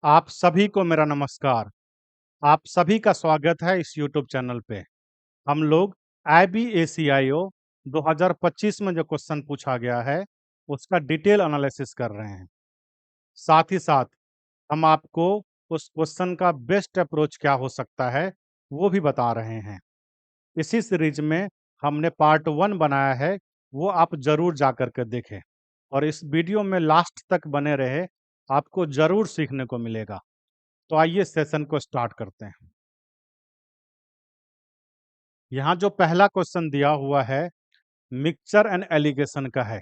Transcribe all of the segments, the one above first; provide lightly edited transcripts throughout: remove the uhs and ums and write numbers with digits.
आप सभी को मेरा नमस्कार। आप सभी का स्वागत है इस यूट्यूब चैनल पे। हम लोग IBACIO 2025 में जो क्वेश्चन पूछा गया है, उसका डिटेल एनालिसिस कर रहे हैं। साथ ही साथ हम आपको उस क्वेश्चन का बेस्ट अप्रोच क्या हो सकता है, वो भी बता रहे हैं। इसी सीरीज में हमने पार्ट 1 बनाया है, वो आप ज़रूर जा कर के देखें और इस वीडियो में लास्ट तक बने रहे, आपको ज़रूर सीखने को मिलेगा। तो आइए सेशन को स्टार्ट करते हैं। यहाँ जो पहला क्वेश्चन दिया हुआ है, मिक्सचर एंड एलिगेशन का है।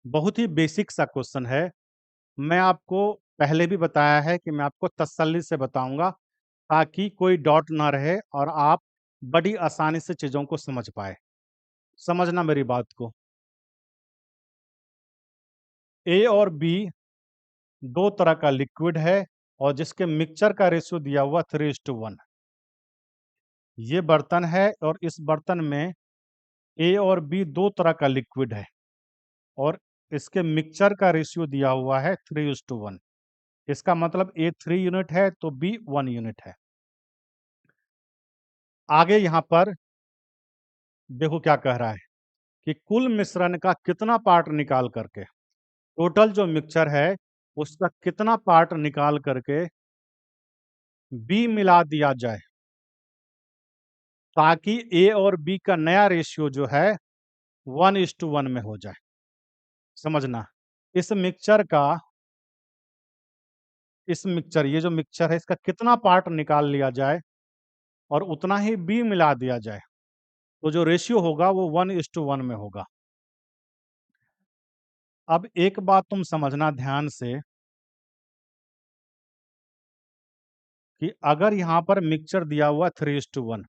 बहुत ही बेसिक सा क्वेश्चन है। मैं आपको पहले भी बताया है कि मैं आपको तसल्ली से बताऊंगा ताकि कोई डाउट ना रहे और आप बड़ी आसानी से चीज़ों को समझ पाए। समझना मेरी बात को। ए और बी दो तरह का लिक्विड है और जिसके मिक्सचर का रेशियो दिया हुआ 3:1। ये बर्तन है और इस बर्तन में ए और बी दो तरह का लिक्विड है और इसके मिक्सचर का रेशियो दिया हुआ है 3:1। इसका मतलब ए 3 यूनिट है तो बी 1 यूनिट है। आगे यहाँ पर देखो क्या कह रहा है कि कुल मिश्रण का कितना पार्ट निकाल करके, टोटल जो मिक्सचर है उसका कितना पार्ट निकाल करके बी मिला दिया जाए ताकि ए और बी का नया रेशियो जो है 1:1 में हो जाए। समझना, इस मिक्सचर का ये जो मिक्सचर है इसका कितना पार्ट निकाल लिया जाए और उतना ही बी मिला दिया जाए, तो जो रेशियो होगा वो 1:1 में होगा। अब एक बात तुम समझना ध्यान से कि अगर यहाँ पर मिक्सचर दिया हुआ 3:1,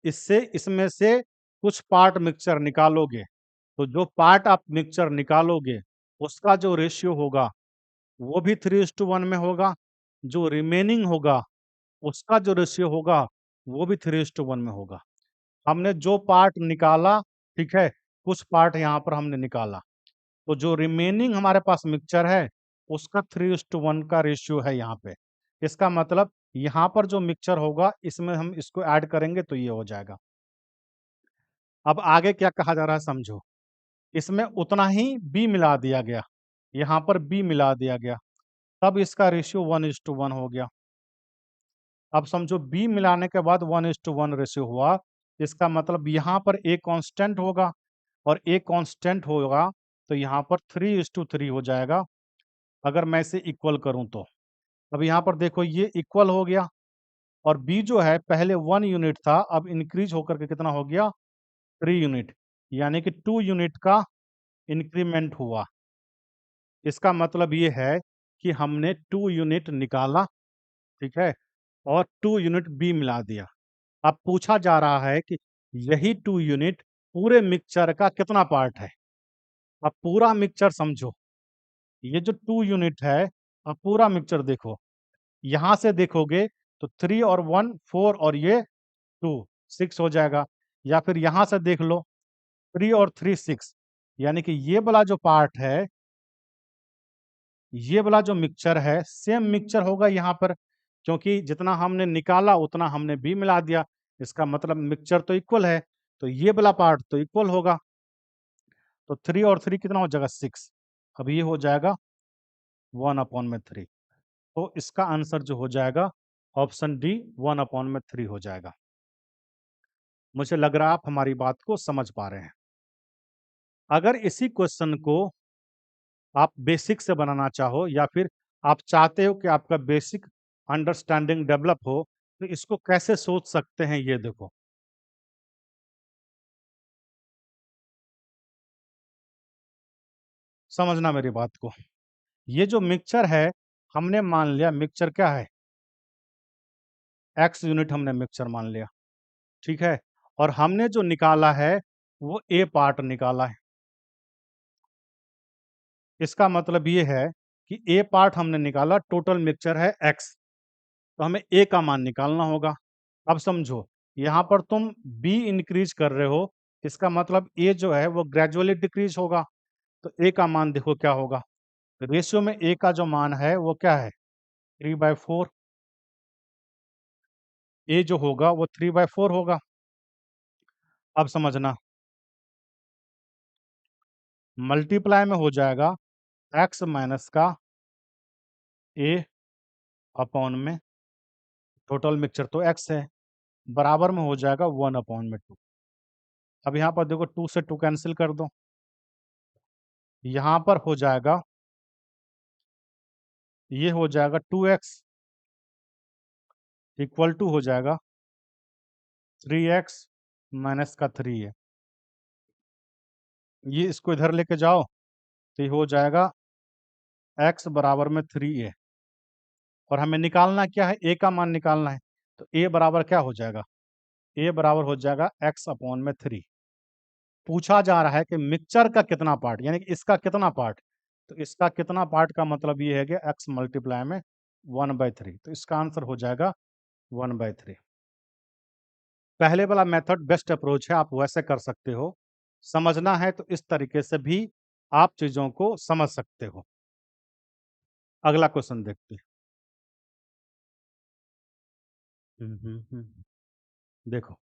इसमें से कुछ पार्ट मिक्सचर निकालोगे तो जो पार्ट आप मिक्सचर निकालोगे उसका जो रेशियो होगा वो भी 3:1 में होगा। जो रिमेनिंग होगा उसका जो रेशियो होगा वो भी 3:1 में होगा। हमने जो पार्ट निकाला, ठीक है, कुछ पार्ट यहाँ पर हमने निकाला, तो जो रिमेनिंग हमारे पास मिक्सचर है उसका 3:1 का रेशियो है यहाँ पे। इसका मतलब यहाँ पर जो मिक्सचर होगा इसमें हम इसको ऐड करेंगे तो ये हो जाएगा। अब आगे क्या कहा जा रहा है समझो। इसमें उतना ही बी मिला दिया गया, यहाँ पर बी मिला दिया गया, तब इसका रेशियो 1:1 हो गया। अब समझो बी मिलाने के बाद 1:1 रेशियो हुआ, इसका मतलब यहाँ पर ए कांस्टेंट होगा और ए कांस्टेंट होगा तो यहाँ पर 3:3 हो जाएगा अगर मैं इसे इक्वल करूँ तो। अब यहाँ पर देखो ये इक्वल हो गया और बी जो है पहले 1 यूनिट था, अब इंक्रीज होकर के कितना हो गया 3 यूनिट, यानी कि 2 यूनिट का इंक्रीमेंट हुआ। इसका मतलब ये है कि हमने 2 यूनिट निकाला, ठीक है, और 2 यूनिट बी मिला दिया। अब पूछा जा रहा है कि यही 2 यूनिट पूरे मिक्सचर का कितना पार्ट है। अब पूरा मिक्सचर समझो, ये जो 2 यूनिट है, अब पूरा मिक्सचर देखो, यहाँ से देखोगे तो 3 और 1 4 और ये 2 6 हो जाएगा, या फिर यहाँ से देख लो 3 और 3 6, यानी कि ये वाला जो पार्ट है, ये वाला जो मिक्सचर है सेम मिक्सचर होगा यहाँ पर, क्योंकि जितना हमने निकाला उतना हमने भी मिला दिया। इसका मतलब मिक्सचर तो इक्वल है, तो ये वाला पार्ट तो इक्वल होगा। तो 3 और 3 कितना हो जाएगा 6। अब ये हो जाएगा 1/3। तो इसका आंसर जो हो जाएगा ऑप्शन डी 1/3 हो जाएगा। मुझे लग रहा है आप हमारी बात को समझ पा रहे हैं। अगर इसी क्वेश्चन को आप बेसिक से बनाना चाहो या फिर आप चाहते हो कि आपका बेसिक अंडरस्टैंडिंग डेवलप हो, तो इसको कैसे सोच सकते हैं ये देखो। समझना मेरी बात को। ये जो मिक्सचर है, हमने मान लिया मिक्सचर क्या है, x यूनिट हमने मिक्सचर मान लिया, ठीक है, और हमने जो निकाला है वो ए पार्ट निकाला है। इसका मतलब ये है कि ए पार्ट हमने निकाला, टोटल मिक्सचर है x, तो हमें ए का मान निकालना होगा। अब समझो, यहाँ पर तुम बी इंक्रीज कर रहे हो, इसका मतलब ए जो है वो ग्रेजुअली डिक्रीज होगा, तो ए का मान देखो क्या होगा। रेशियो में ए का जो मान है वो क्या है, 3/4। ए जो होगा वो 3/4 होगा। अब समझना, मल्टीप्लाई में हो जाएगा x माइनस का ए अपॉन में टोटल मिक्सचर तो x है, बराबर में हो जाएगा 1/2। अब यहाँ पर देखो 2 से 2 कैंसिल कर दो, यहाँ पर हो जाएगा, ये हो जाएगा 2x इक्वल टू हो जाएगा 3x माइनस का 3 है। ये इसको इधर लेके जाओ तो ये हो जाएगा x बराबर में 3 है। और हमें निकालना क्या है, a का मान निकालना है। तो a बराबर क्या हो जाएगा, a बराबर हो जाएगा x अपॉन में 3। पूछा जा रहा है कि मिक्सचर का कितना पार्ट, यानी कि इसका कितना पार्ट। तो इसका कितना पार्ट का मतलब ये है कि x मल्टीप्लाई में 1/3। तो इसका आंसर हो जाएगा 1/3। पहले वाला मेथड बेस्ट अप्रोच है, आप वैसे कर सकते हो। समझना है तो इस तरीके से भी आप चीजों को समझ सकते हो। अगला क्वेश्चन देखते हैं। देखो,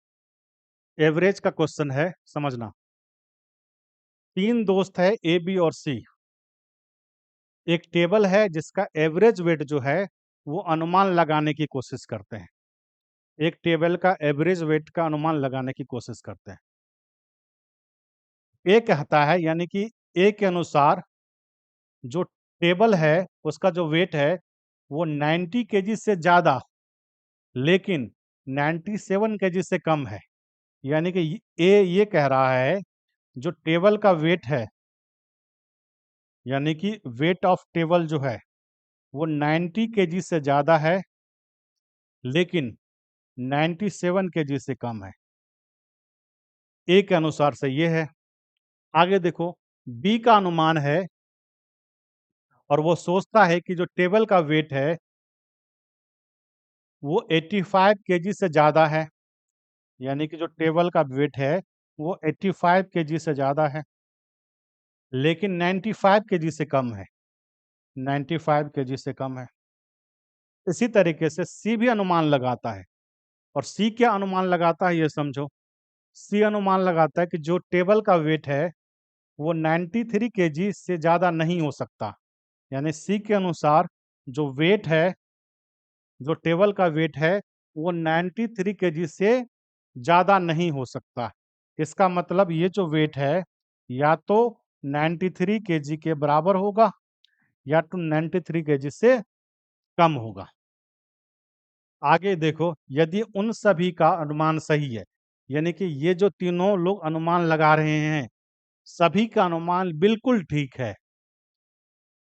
एवरेज का क्वेश्चन है, समझना। 3 दोस्त है ए बी और सी। एक टेबल है जिसका एवरेज वेट जो है वो अनुमान लगाने की कोशिश करते हैं। एक टेबल का एवरेज वेट का अनुमान लगाने की कोशिश करते हैं। ए कहता है, यानी कि ए के अनुसार जो टेबल है उसका जो वेट है वो 90 केजी से ज्यादा, लेकिन 97 केजी से कम है। यानी कि ए ये कह रहा है जो टेबल का वेट है, यानी कि वेट ऑफ टेबल जो है वो 90 केजी से ज्यादा है, लेकिन 97 केजी से कम है। ए के अनुसार से ये है। आगे देखो, बी का अनुमान है और वो सोचता है कि जो टेबल का वेट है वो 85 केजी से ज़्यादा है। यानी कि जो टेबल का वेट है वो 85 केजी से ज़्यादा है, लेकिन 95 केजी से कम है। 95 केजी से कम है। इसी तरीके से सी भी अनुमान लगाता है। और सी क्या अनुमान लगाता है ये समझो। सी अनुमान लगाता है कि जो टेबल का वेट है वो 93 केजी से ज़्यादा नहीं हो सकता। यानी सी के अनुसार जो वेट है, जो टेबल का वेट है वो 93 केजी से ज़्यादा नहीं हो सकता। इसका मतलब ये जो वेट है या तो 93 केजी के बराबर होगा या तो 93 केजी से कम होगा। आगे देखो, यदि उन सभी का अनुमान सही है, यानी कि ये जो तीनों लोग अनुमान लगा रहे हैं सभी का अनुमान बिल्कुल ठीक है,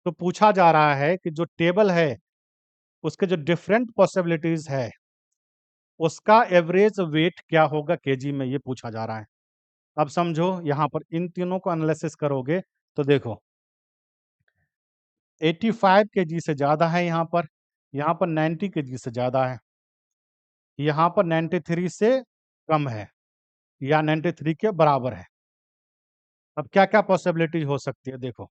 तो पूछा जा रहा है कि जो टेबल है उसके जो डिफरेंट पॉसिबिलिटीज है उसका एवरेज वेट क्या होगा केजी में, ये पूछा जा रहा है। अब समझो, यहाँ पर इन तीनों को एनालिसिस करोगे तो देखो 85 केजी से ज़्यादा है, यहाँ पर 90 केजी से ज़्यादा है, यहाँ पर 93 से कम है या 93 के बराबर है। अब क्या क्या पॉसिबिलिटी हो सकती है, देखो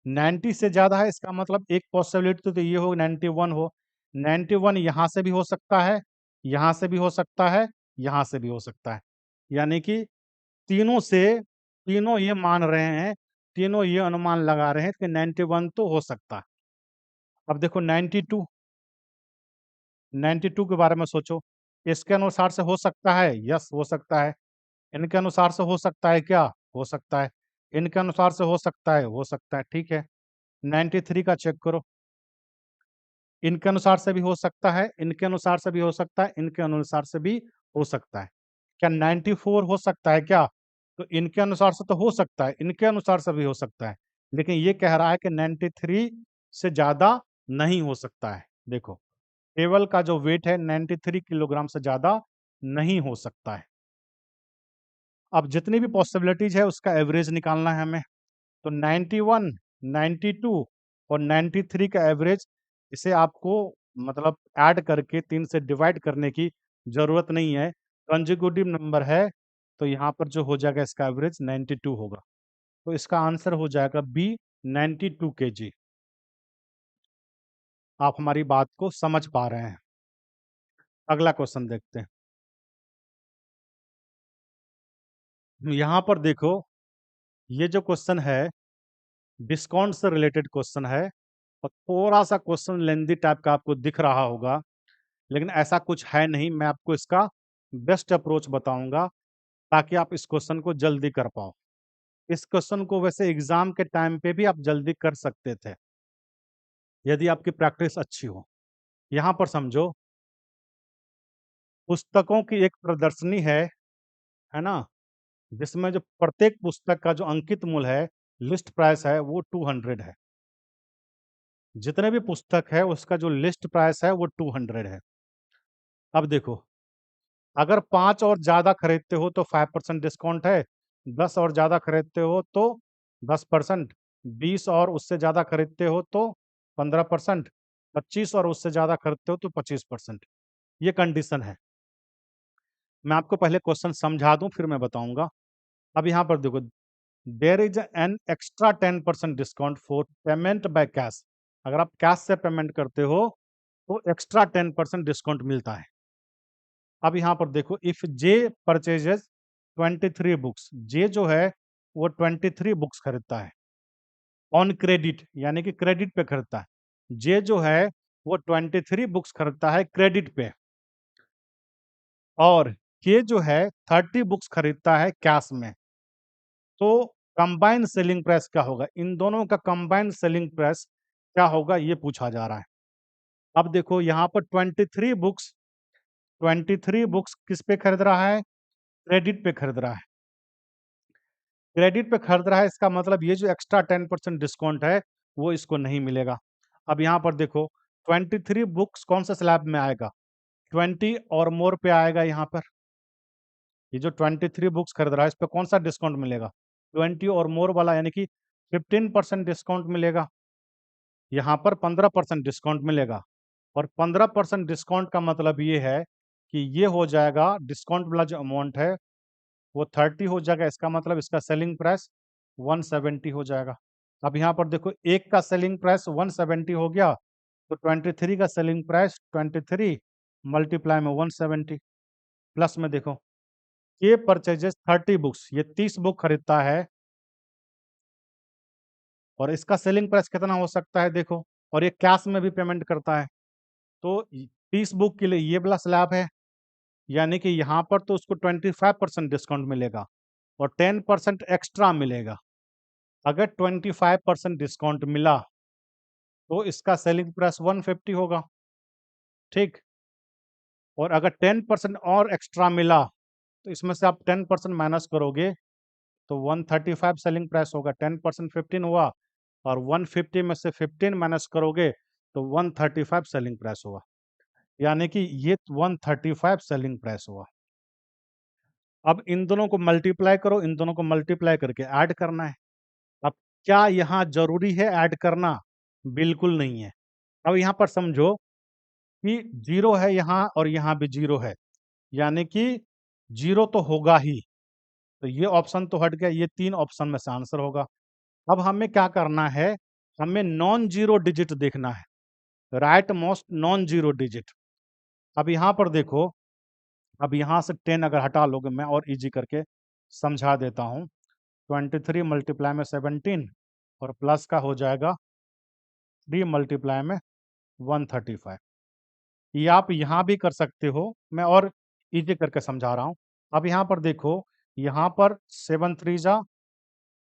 90 से ज़्यादा है, इसका मतलब एक पॉसिबिलिटी तो ये हो 91 हो। 91 यहाँ से भी हो सकता है, यहाँ से भी हो सकता है, यहाँ से भी हो सकता है। यानी कि तीनों से, तीनों ये मान रहे हैं, तीनों ये अनुमान लगा रहे हैं कि 91 तो हो सकता है। अब देखो 92, 92 के बारे में सोचो। इसके अनुसार से हो सकता है, यस हो सकता है। इनके अनुसार से हो सकता है क्या, हो सकता है। इनके अनुसार से हो सकता है, हो सकता है, ठीक है। 93 का चेक करो, इनके अनुसार से भी हो सकता है, इनके अनुसार से भी हो सकता है, इनके अनुसार से भी हो सकता है। क्या 94 हो सकता है क्या, तो इनके अनुसार से तो हो सकता है, इनके अनुसार से भी हो सकता है, लेकिन ये कह रहा है कि 93 से ज़्यादा नहीं हो सकता है। देखो, टेबल का जो वेट है 93 किलोग्राम से ज़्यादा नहीं हो सकता है। अब जितनी भी पॉसिबिलिटीज़ है उसका एवरेज निकालना है हमें। तो 91, 92 और 93 का एवरेज, इसे आपको मतलब ऐड करके 3 से डिवाइड करने की ज़रूरत नहीं है। कंसेक्यूटिव नंबर है, तो यहाँ पर जो हो जाएगा इसका एवरेज 92 होगा। तो इसका आंसर हो जाएगा बी, 92 केजी। आप हमारी बात को समझ पा रहे हैं। अगला क्वेश्चन देखते हैं। यहाँ पर देखो, ये जो क्वेश्चन है डिस्काउंट से रिलेटेड क्वेश्चन है और थोड़ा सा क्वेश्चन लेंदी टाइप का आपको दिख रहा होगा, लेकिन ऐसा कुछ है नहीं। मैं आपको इसका बेस्ट अप्रोच बताऊंगा ताकि आप इस क्वेश्चन को जल्दी कर पाओ। इस क्वेश्चन को वैसे एग्जाम के टाइम पे भी आप जल्दी कर सकते थे यदि आपकी प्रैक्टिस अच्छी हो। यहाँ पर समझो, पुस्तकों की एक प्रदर्शनी है ना, जिसमें जो प्रत्येक पुस्तक का जो अंकित मूल्य है, लिस्ट प्राइस है, वो 200 है। जितने भी पुस्तक है उसका जो लिस्ट प्राइस है वो 200 है। अब देखो, अगर 5 और ज़्यादा खरीदते हो तो 5% डिस्काउंट है, 10 और ज़्यादा खरीदते हो तो 10%, 20 और उससे ज़्यादा खरीदते हो तो 15%, 25 और उससे ज़्यादा खरीदते हो तो 25%। ये कंडीशन है। मैं आपको पहले क्वेश्चन समझा दूं फिर मैं बताऊंगा। अब यहाँ पर देखो, there is an extra 10% discount for payment by cash. अगर आप कैश से पेमेंट करते हो तो एक्स्ट्रा 10% डिस्काउंट मिलता है। अब यहाँ पर देखो, इफ जे परचेजेस 23 बुक्स, जे जो है वो 23 बुक्स खरीदता है ऑन क्रेडिट, यानी कि क्रेडिट पे खरीदता है। जे जो है वो 23 बुक्स खरीदता है क्रेडिट पे, और के जो है 30 बुक्स खरीदता है कैश में। तो कंबाइंड सेलिंग प्राइस क्या होगा, इन दोनों का कंबाइंड सेलिंग प्राइस क्या होगा, ये पूछा जा रहा है। अब देखो यहाँ पर 23 बुक्स किस पे खरीद रहा है, क्रेडिट पे खरीद रहा है। क्रेडिट पे खरीद रहा है, इसका मतलब ये जो एक्स्ट्रा 10% डिस्काउंट है वो इसको नहीं मिलेगा। अब यहाँ पर देखो, 23 बुक्स कौन सा स्लैब में आएगा, 20 और मोर पे आएगा। यहाँ पर ये जो 23 बुक्स खरीद रहा है इस पे कौन सा डिस्काउंट मिलेगा, 20 और मोर वाला, यानी कि 15% डिस्काउंट मिलेगा। यहाँ पर 15% डिस्काउंट मिलेगा, और 15% डिस्काउंट का मतलब ये है कि ये हो जाएगा, डिस्काउंट वाला जो अमाउंट है वो 30 हो जाएगा। इसका मतलब इसका सेलिंग प्राइस 170 हो जाएगा। अब यहाँ पर देखो, एक का सेलिंग प्राइस 170 हो गया, तो 23 का सेलिंग प्राइस 23 मल्टीप्लाई में 170, प्लस में देखो, ये परचेजेस 30 बुक्स, ये 30 बुक खरीदता है, और इसका सेलिंग प्राइस कितना हो सकता है देखो, और ये कैश में भी पेमेंट करता है। तो 30 बुक के लिए ये वाला स्लैब है, यानी कि यहाँ पर तो उसको 25% डिस्काउंट मिलेगा और 10% एक्स्ट्रा मिलेगा। अगर 25% डिस्काउंट मिला तो इसका सेलिंग प्राइस 150 होगा, ठीक। और अगर 10% और एक्स्ट्रा मिला तो इसमें से आप 10% माइनस करोगे तो 135 सेलिंग प्राइस होगा। 10% 15 हुआ, और 150 में से 15 माइनस करोगे तो 135 सेलिंग प्राइस होगा, यानी कि ये 135 सेलिंग प्राइस हुआ। अब इन दोनों को मल्टीप्लाई करो, इन दोनों को मल्टीप्लाई करके ऐड करना है। अब क्या यहाँ जरूरी है ऐड करना, बिल्कुल नहीं है। अब यहाँ पर समझो कि जीरो है यहाँ और यहाँ भी जीरो है, यानी कि जीरो तो होगा ही, तो ये ऑप्शन तो हट गया, ये 3 ऑप्शन में से आंसर होगा। अब हमें क्या करना है, हमें नॉन जीरो डिजिट देखना है, right most non zero digit. अब यहाँ पर देखो, अब यहाँ से 10 अगर हटा लोगे, मैं और इजी करके समझा देता हूँ। 23 मल्टीप्लाई में 17 और प्लस का हो जाएगा 3 मल्टीप्लाई में 135। ये आप यहाँ भी कर सकते हो, मैं और इजी करके समझा रहा हूँ। अब यहाँ पर देखो, यहाँ पर 7 3 जा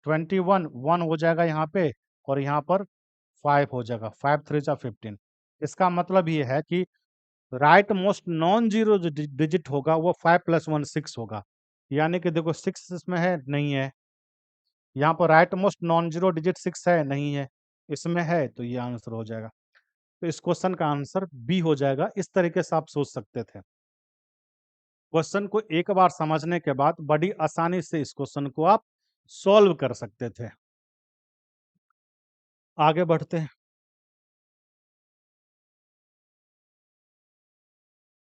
21, 1 हो जाएगा यहाँ पे, और यहाँ पर 5 हो जाएगा, 5 3 जा 15। इसका मतलब ये है कि राइट मोस्ट नॉन जीरो जो डिजिट होगा वो 5 + 1 6 होगा, यानी कि देखो 6 इसमें है नहीं है, यहाँ पर right most non zero digit 6 है नहीं है, इसमें है, तो ये आंसर हो जाएगा। तो इस क्वेश्चन का आंसर बी हो जाएगा। इस तरीके से आप सोच सकते थे। क्वेश्चन को एक बार समझने के बाद बड़ी आसानी से इस क्वेश्चन को आप सॉल्व कर सकते थे। आगे बढ़ते हैं।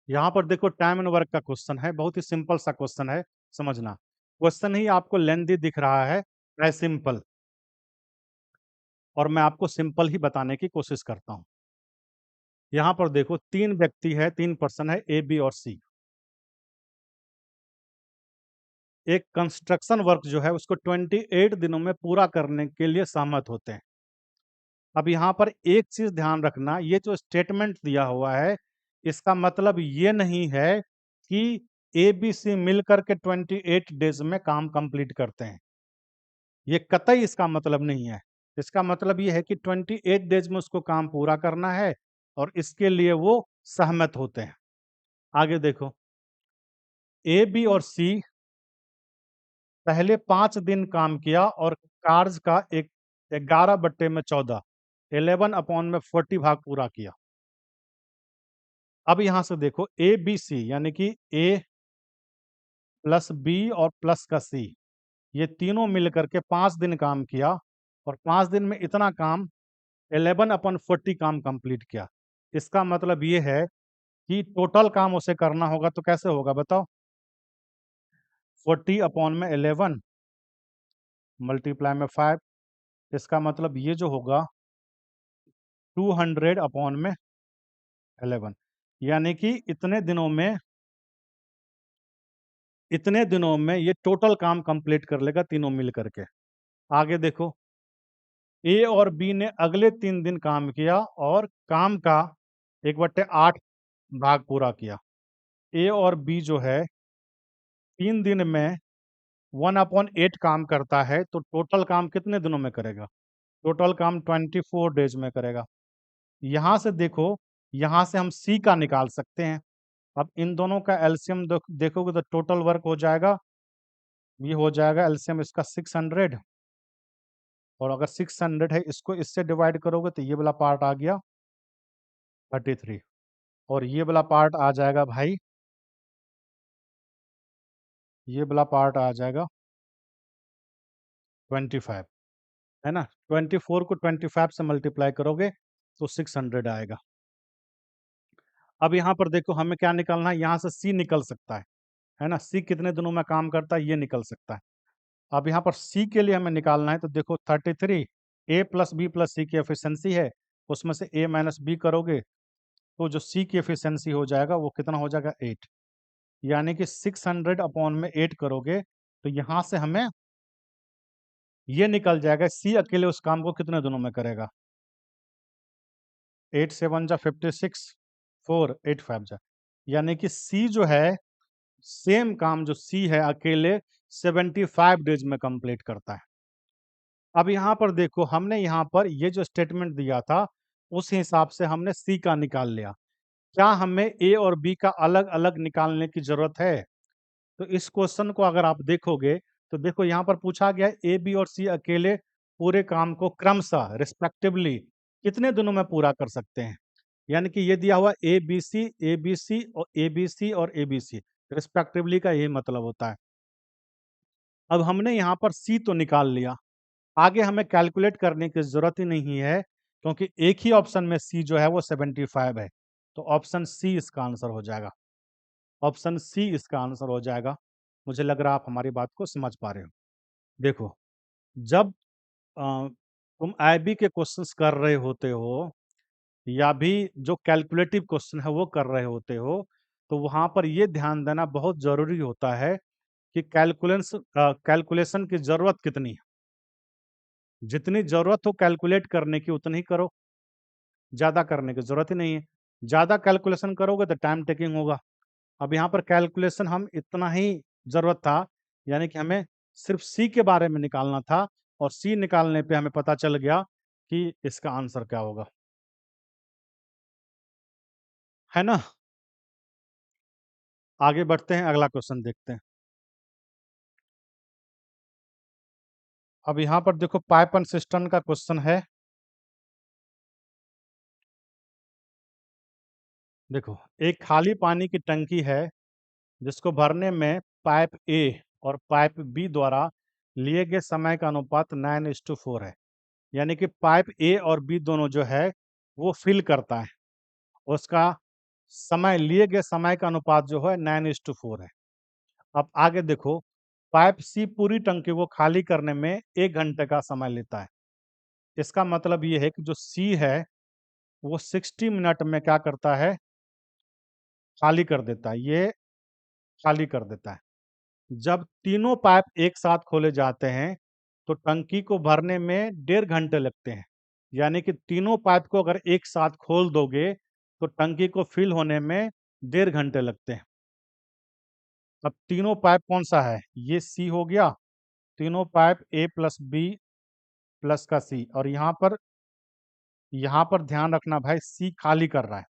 यहाँ पर देखो, टाइम एंड वर्क का क्वेश्चन है, बहुत ही सिंपल सा क्वेश्चन है, समझना। क्वेश्चन ही आपको लेंदी दिख रहा है सिंपल, और मैं आपको सिंपल ही बताने की कोशिश करता हूँ। यहाँ पर देखो 3 व्यक्ति है, 3 पर्सन है, ए, बी और सी। एक कंस्ट्रक्शन वर्क जो है उसको 28 दिनों में पूरा करने के लिए सहमत होते हैं। अब यहाँ पर एक चीज़ ध्यान रखना, ये जो स्टेटमेंट दिया हुआ है, इसका मतलब ये नहीं है कि ए, बी, सी मिलकर के 28 डेज़ में काम कंप्लीट करते हैं। ये कतई इसका मतलब नहीं है। इसका मतलब ये है कि 28 डेज़ में उसको काम पूरा करना है और इसके लिए वो सहमत होते हैं। आगे देखो, ए, बी और सी पहले 5 दिन काम किया और कार्य का एक 11/14 11/40 भाग पूरा किया। अब यहाँ से देखो ए, बी, सी यानी कि ए प्लस बी और प्लस का सी, ये तीनों मिलकर के 5 दिन काम किया और 5 दिन में इतना काम 11/40 काम कंप्लीट किया। इसका मतलब ये है कि टोटल काम उसे करना होगा तो कैसे होगा बताओ? 40 अपॉन में 11 मल्टीप्लाई में 5, इसका मतलब ये जो होगा 200 अपॉन में 11, यानी कि इतने दिनों में ये टोटल काम कंप्लीट कर लेगा तीनों मिल करके। आगे देखो, ए और बी ने अगले 3 दिन काम किया और काम का 1/8 भाग पूरा किया। ए और बी जो है 3 दिन में 1/8 काम करता है तो टोटल काम कितने दिनों में करेगा? टोटल काम 24 डेज में करेगा। यहाँ से देखो, यहाँ से हम सी का निकाल सकते हैं। अब इन दोनों का एलसीएम देखोगे तो टोटल वर्क हो जाएगा, ये हो जाएगा एलसीएम इसका 600, और अगर 600 है इसको इससे डिवाइड करोगे तो ये वाला पार्ट आ गया 33 और ये वाला पार्ट आ जाएगा भाई, ये वाला पार्ट आ जाएगा 25, है ना? 24 को 25 से मल्टीप्लाई करोगे तो 600 आएगा। अब यहाँ पर देखो हमें क्या निकालना है, यहाँ से सी निकल सकता है ना? सी कितने दिनों में काम करता है ये निकल सकता है। अब यहाँ पर सी के लिए हमें निकालना है तो देखो 33 ए प्लस बी प्लस सी की एफिशिएंसी है, उसमें से ए माइनस बी करोगे तो जो सी की एफिशिएंसी हो जाएगा वो कितना हो जाएगा 8, यानी कि 600 अपॉन में 8 करोगे तो यहाँ से हमें ये निकल जाएगा सी अकेले उस काम को कितने दिनों में करेगा। 8 7 जा 56, 4 8 5 जा, यानी कि सी जो है सेम काम जो सी है अकेले 75 डेज में कंप्लीट करता है। अब यहाँ पर देखो हमने यहाँ पर ये जो स्टेटमेंट दिया था उस हिसाब से हमने सी का निकाल लिया। क्या हमें ए और बी का अलग अलग निकालने की जरूरत है? तो इस क्वेश्चन को अगर आप देखोगे तो देखो यहाँ पर पूछा गया ए, बी और सी अकेले पूरे काम को क्रमशः रिस्पेक्टिवली कितने दिनों में पूरा कर सकते हैं? यानी कि ये दिया हुआ A B C A B C और ए बी सी और ए बी सी रिस्पेक्टिवली का यही मतलब होता है। अब हमने यहाँ पर सी तो निकाल लिया, आगे हमें कैलकुलेट करने की जरूरत ही नहीं है क्योंकि एक ही ऑप्शन में सी जो है वो 75 है, तो ऑप्शन सी इसका आंसर हो जाएगा। ऑप्शन सी इसका आंसर हो जाएगा। मुझे लग रहा है आप हमारी बात को समझ पा रहे हो। देखो, जब तुम आईबी के क्वेश्चंस कर रहे होते हो या भी जो कैलकुलेटिव क्वेश्चन है वो कर रहे होते हो, तो वहां पर ये ध्यान देना बहुत जरूरी होता है कि कैलकुलेशन की जरूरत कितनी है। जितनी जरूरत हो कैलकुलेट करने की उतनी ही करो, ज्यादा करने की जरूरत ही नहीं है। ज्यादा कैलकुलेशन करोगे तो टाइम टेकिंग होगा। अब यहाँ पर कैलकुलेशन हम इतना ही जरूरत था, यानी कि हमें सिर्फ सी के बारे में निकालना था और सी निकालने पे हमें पता चल गया कि इसका आंसर क्या होगा, है ना? आगे बढ़ते हैं, अगला क्वेश्चन देखते हैं। अब यहाँ पर देखो पाइप एंड सिस्टम का क्वेश्चन है। देखो, एक खाली पानी की टंकी है जिसको भरने में पाइप ए और पाइप बी द्वारा लिए गए समय का अनुपात 9:4 है, यानी कि पाइप ए और बी दोनों जो है वो फिल करता है, उसका समय लिए गए समय का अनुपात जो है 9:4 है। अब आगे देखो, पाइप सी पूरी टंकी को खाली करने में 1 घंटे का समय लेता है। इसका मतलब ये है कि जो सी है वो 60 मिनट में क्या करता है, खाली कर देता है, ये खाली कर देता है। जब तीनों पाइप एक साथ खोले जाते हैं तो टंकी को भरने में 1.5 घंटे लगते हैं। यानी कि तीनों पाइप को अगर एक साथ खोल दोगे तो टंकी को फिल होने में 1.5 घंटे लगते हैं। अब तीनों पाइप कौन सा है, ये सी हो गया, तीनों pipe A plus B plus का सी, और यहाँ पर ध्यान रखना भाई, सी खाली कर रहा है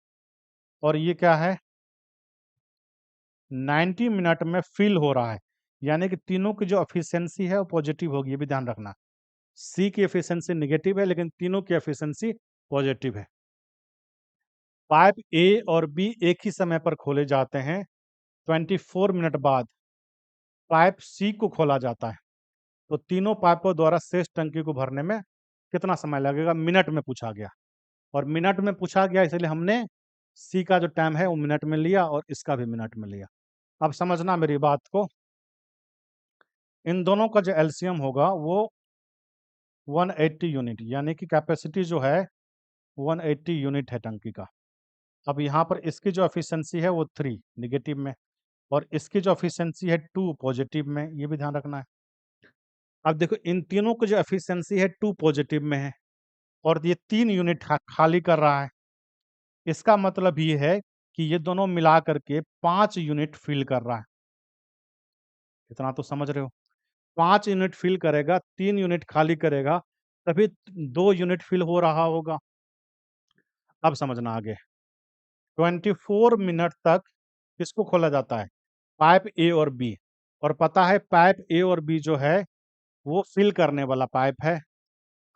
और ये क्या है, 90 मिनट में फिल हो रहा है। यानी कि तीनों की जो एफिशिएंसी है वो पॉजिटिव होगी, ये भी ध्यान रखना। सी की एफिशिएंसी नेगेटिव है लेकिन तीनों की एफिशिएंसी पॉजिटिव है। पाइप ए और बी एक ही समय पर खोले जाते हैं। 24 मिनट बाद पाइप सी को खोला जाता है। तो तीनों पाइपों द्वारा शेष टंकी को भरने में कितना समय लगेगा, मिनट में पूछा गया, और मिनट में पूछा गया इसलिए हमने सी का जो टाइम है वो मिनट में लिया और इसका भी मिनट में लिया। अब समझना मेरी बात को, इन दोनों का जो एलसीएम होगा वो 180 यूनिट, यानी कि कैपेसिटी जो है 180 यूनिट है टंकी का। अब यहाँ पर इसकी जो एफिशिएंसी है वो 3 निगेटिव में, और इसकी जो एफिशिएंसी है 2 पॉजिटिव में, ये भी ध्यान रखना है। अब देखो इन तीनों की जो एफिशिएंसी है 2 पॉजिटिव में है और ये 3 यूनिट खाली कर रहा है। इसका मतलब ये है कि ये दोनों मिला करके 5 यूनिट फिल कर रहा है। इतना तो समझ रहे हो, 5 यूनिट फिल करेगा, 3 यूनिट खाली करेगा, तभी 2 यूनिट फिल हो रहा होगा। अब समझना आगे, 24 मिनट तक किसको खोला जाता है, पाइप ए और बी, और पता है पाइप ए और बी जो है वो फिल करने वाला पाइप है।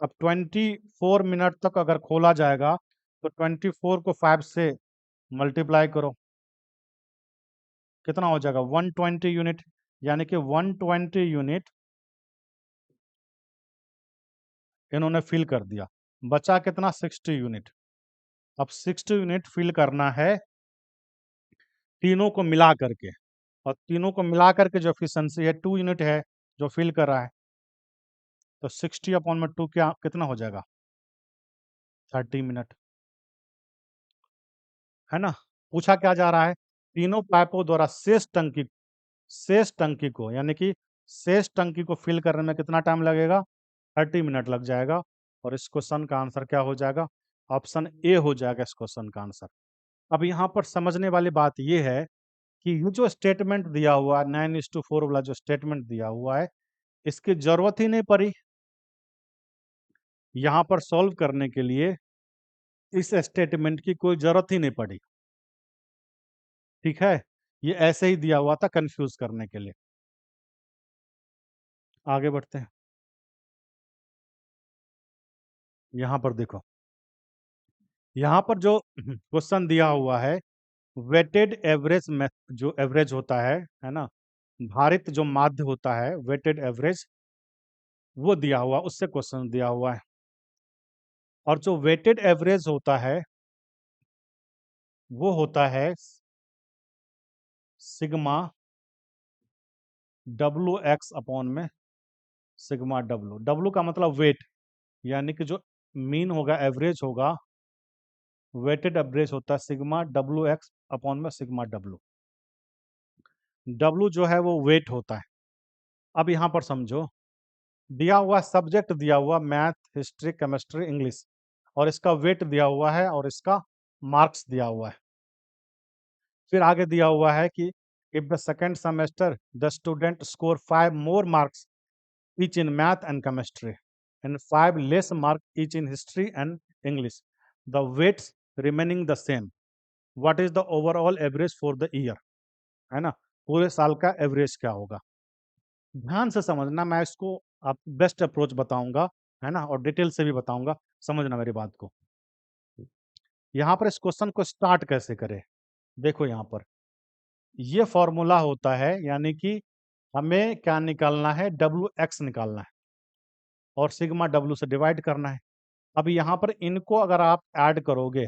अब 24 मिनट तक अगर खोला जाएगा तो 24 को 5 से मल्टीप्लाई करो, कितना हो जाएगा 120 यूनिट, यानी कि 120 यूनिट इन्होंने फिल कर दिया। बचा कितना, 60 यूनिट। अब 60 यूनिट फिल करना है तीनों को मिला करके, और तीनों को मिला करके जो एफिशिएंसी है 2 यूनिट है जो फिल कर रहा है, तो 60/2 क्या कितना हो जाएगा, 30 मिनट, है ना। पूछा क्या जा रहा है, तीनों पाइपों द्वारा शेष टंकी को, यानी कि शेष टंकी को फिल करने में कितना टाइम लगेगा, 30 मिनट लग जाएगा। और इस क्वेश्चन का आंसर क्या हो जाएगा, ऑप्शन ए हो जाएगा इस क्वेश्चन का आंसर। अब यहाँ पर समझने वाली बात यह है कि ये जो स्टेटमेंट दिया हुआ है 9:4 वाला जो स्टेटमेंट दिया हुआ है, इसकी जरूरत ही नहीं पड़ी यहाँ पर सॉल्व करने के लिए, इस स्टेटमेंट की कोई जरूरत ही नहीं पड़ी। ठीक है, ये ऐसे ही दिया हुआ था कंफ्यूज करने के लिए। आगे बढ़ते हैं, यहाँ पर देखो, यहाँ पर जो क्वेश्चन दिया हुआ है, वेटेड एवरेज में जो एवरेज होता है ना, भारित जो माध्य होता है वेटेड एवरेज, वो दिया हुआ, उससे क्वेश्चन दिया हुआ है। और जो वेटेड एवरेज होता है वो होता है सिग्मा डब्लू एक्स अपॉन में सिग्मा डब्लू। डब्लू का मतलब वेट, यानी कि जो मीन होगा, एवरेज होगा, वेटेड एवरेज होता है सिग्मा डब्लू एक्स अपॉन में सिग्मा डब्लू। डब्लू जो है वो वेट होता है। अब यहाँ पर समझो, दिया हुआ सब्जेक्ट दिया हुआ मैथ, हिस्ट्री, केमिस्ट्री, इंग्लिश, और इसका वेट दिया हुआ है और इसका मार्क्स दिया हुआ है। फिर आगे दिया हुआ है कि if the second semester the student score 5 more marks each in math and chemistry and 5 less mark each in history and English, the weights remaining the same, what is the overall average for the year, है ना, पूरे साल का average क्या होगा। ध्यान से समझना, मैं इसको आप बेस्ट अप्रोच बताऊंगा, है ना, और डिटेल से भी बताऊंगा, समझना मेरी बात को। यहाँ पर इस क्वेश्चन को स्टार्ट कैसे करें, देखो यहाँ पर ये फॉर्मूला होता है, यानी कि हमें क्या निकालना है, डब्ल्यू एक्स निकालना है और सिग्मा डब्ल्यू से डिवाइड करना है। अब यहाँ पर इनको अगर आप ऐड करोगे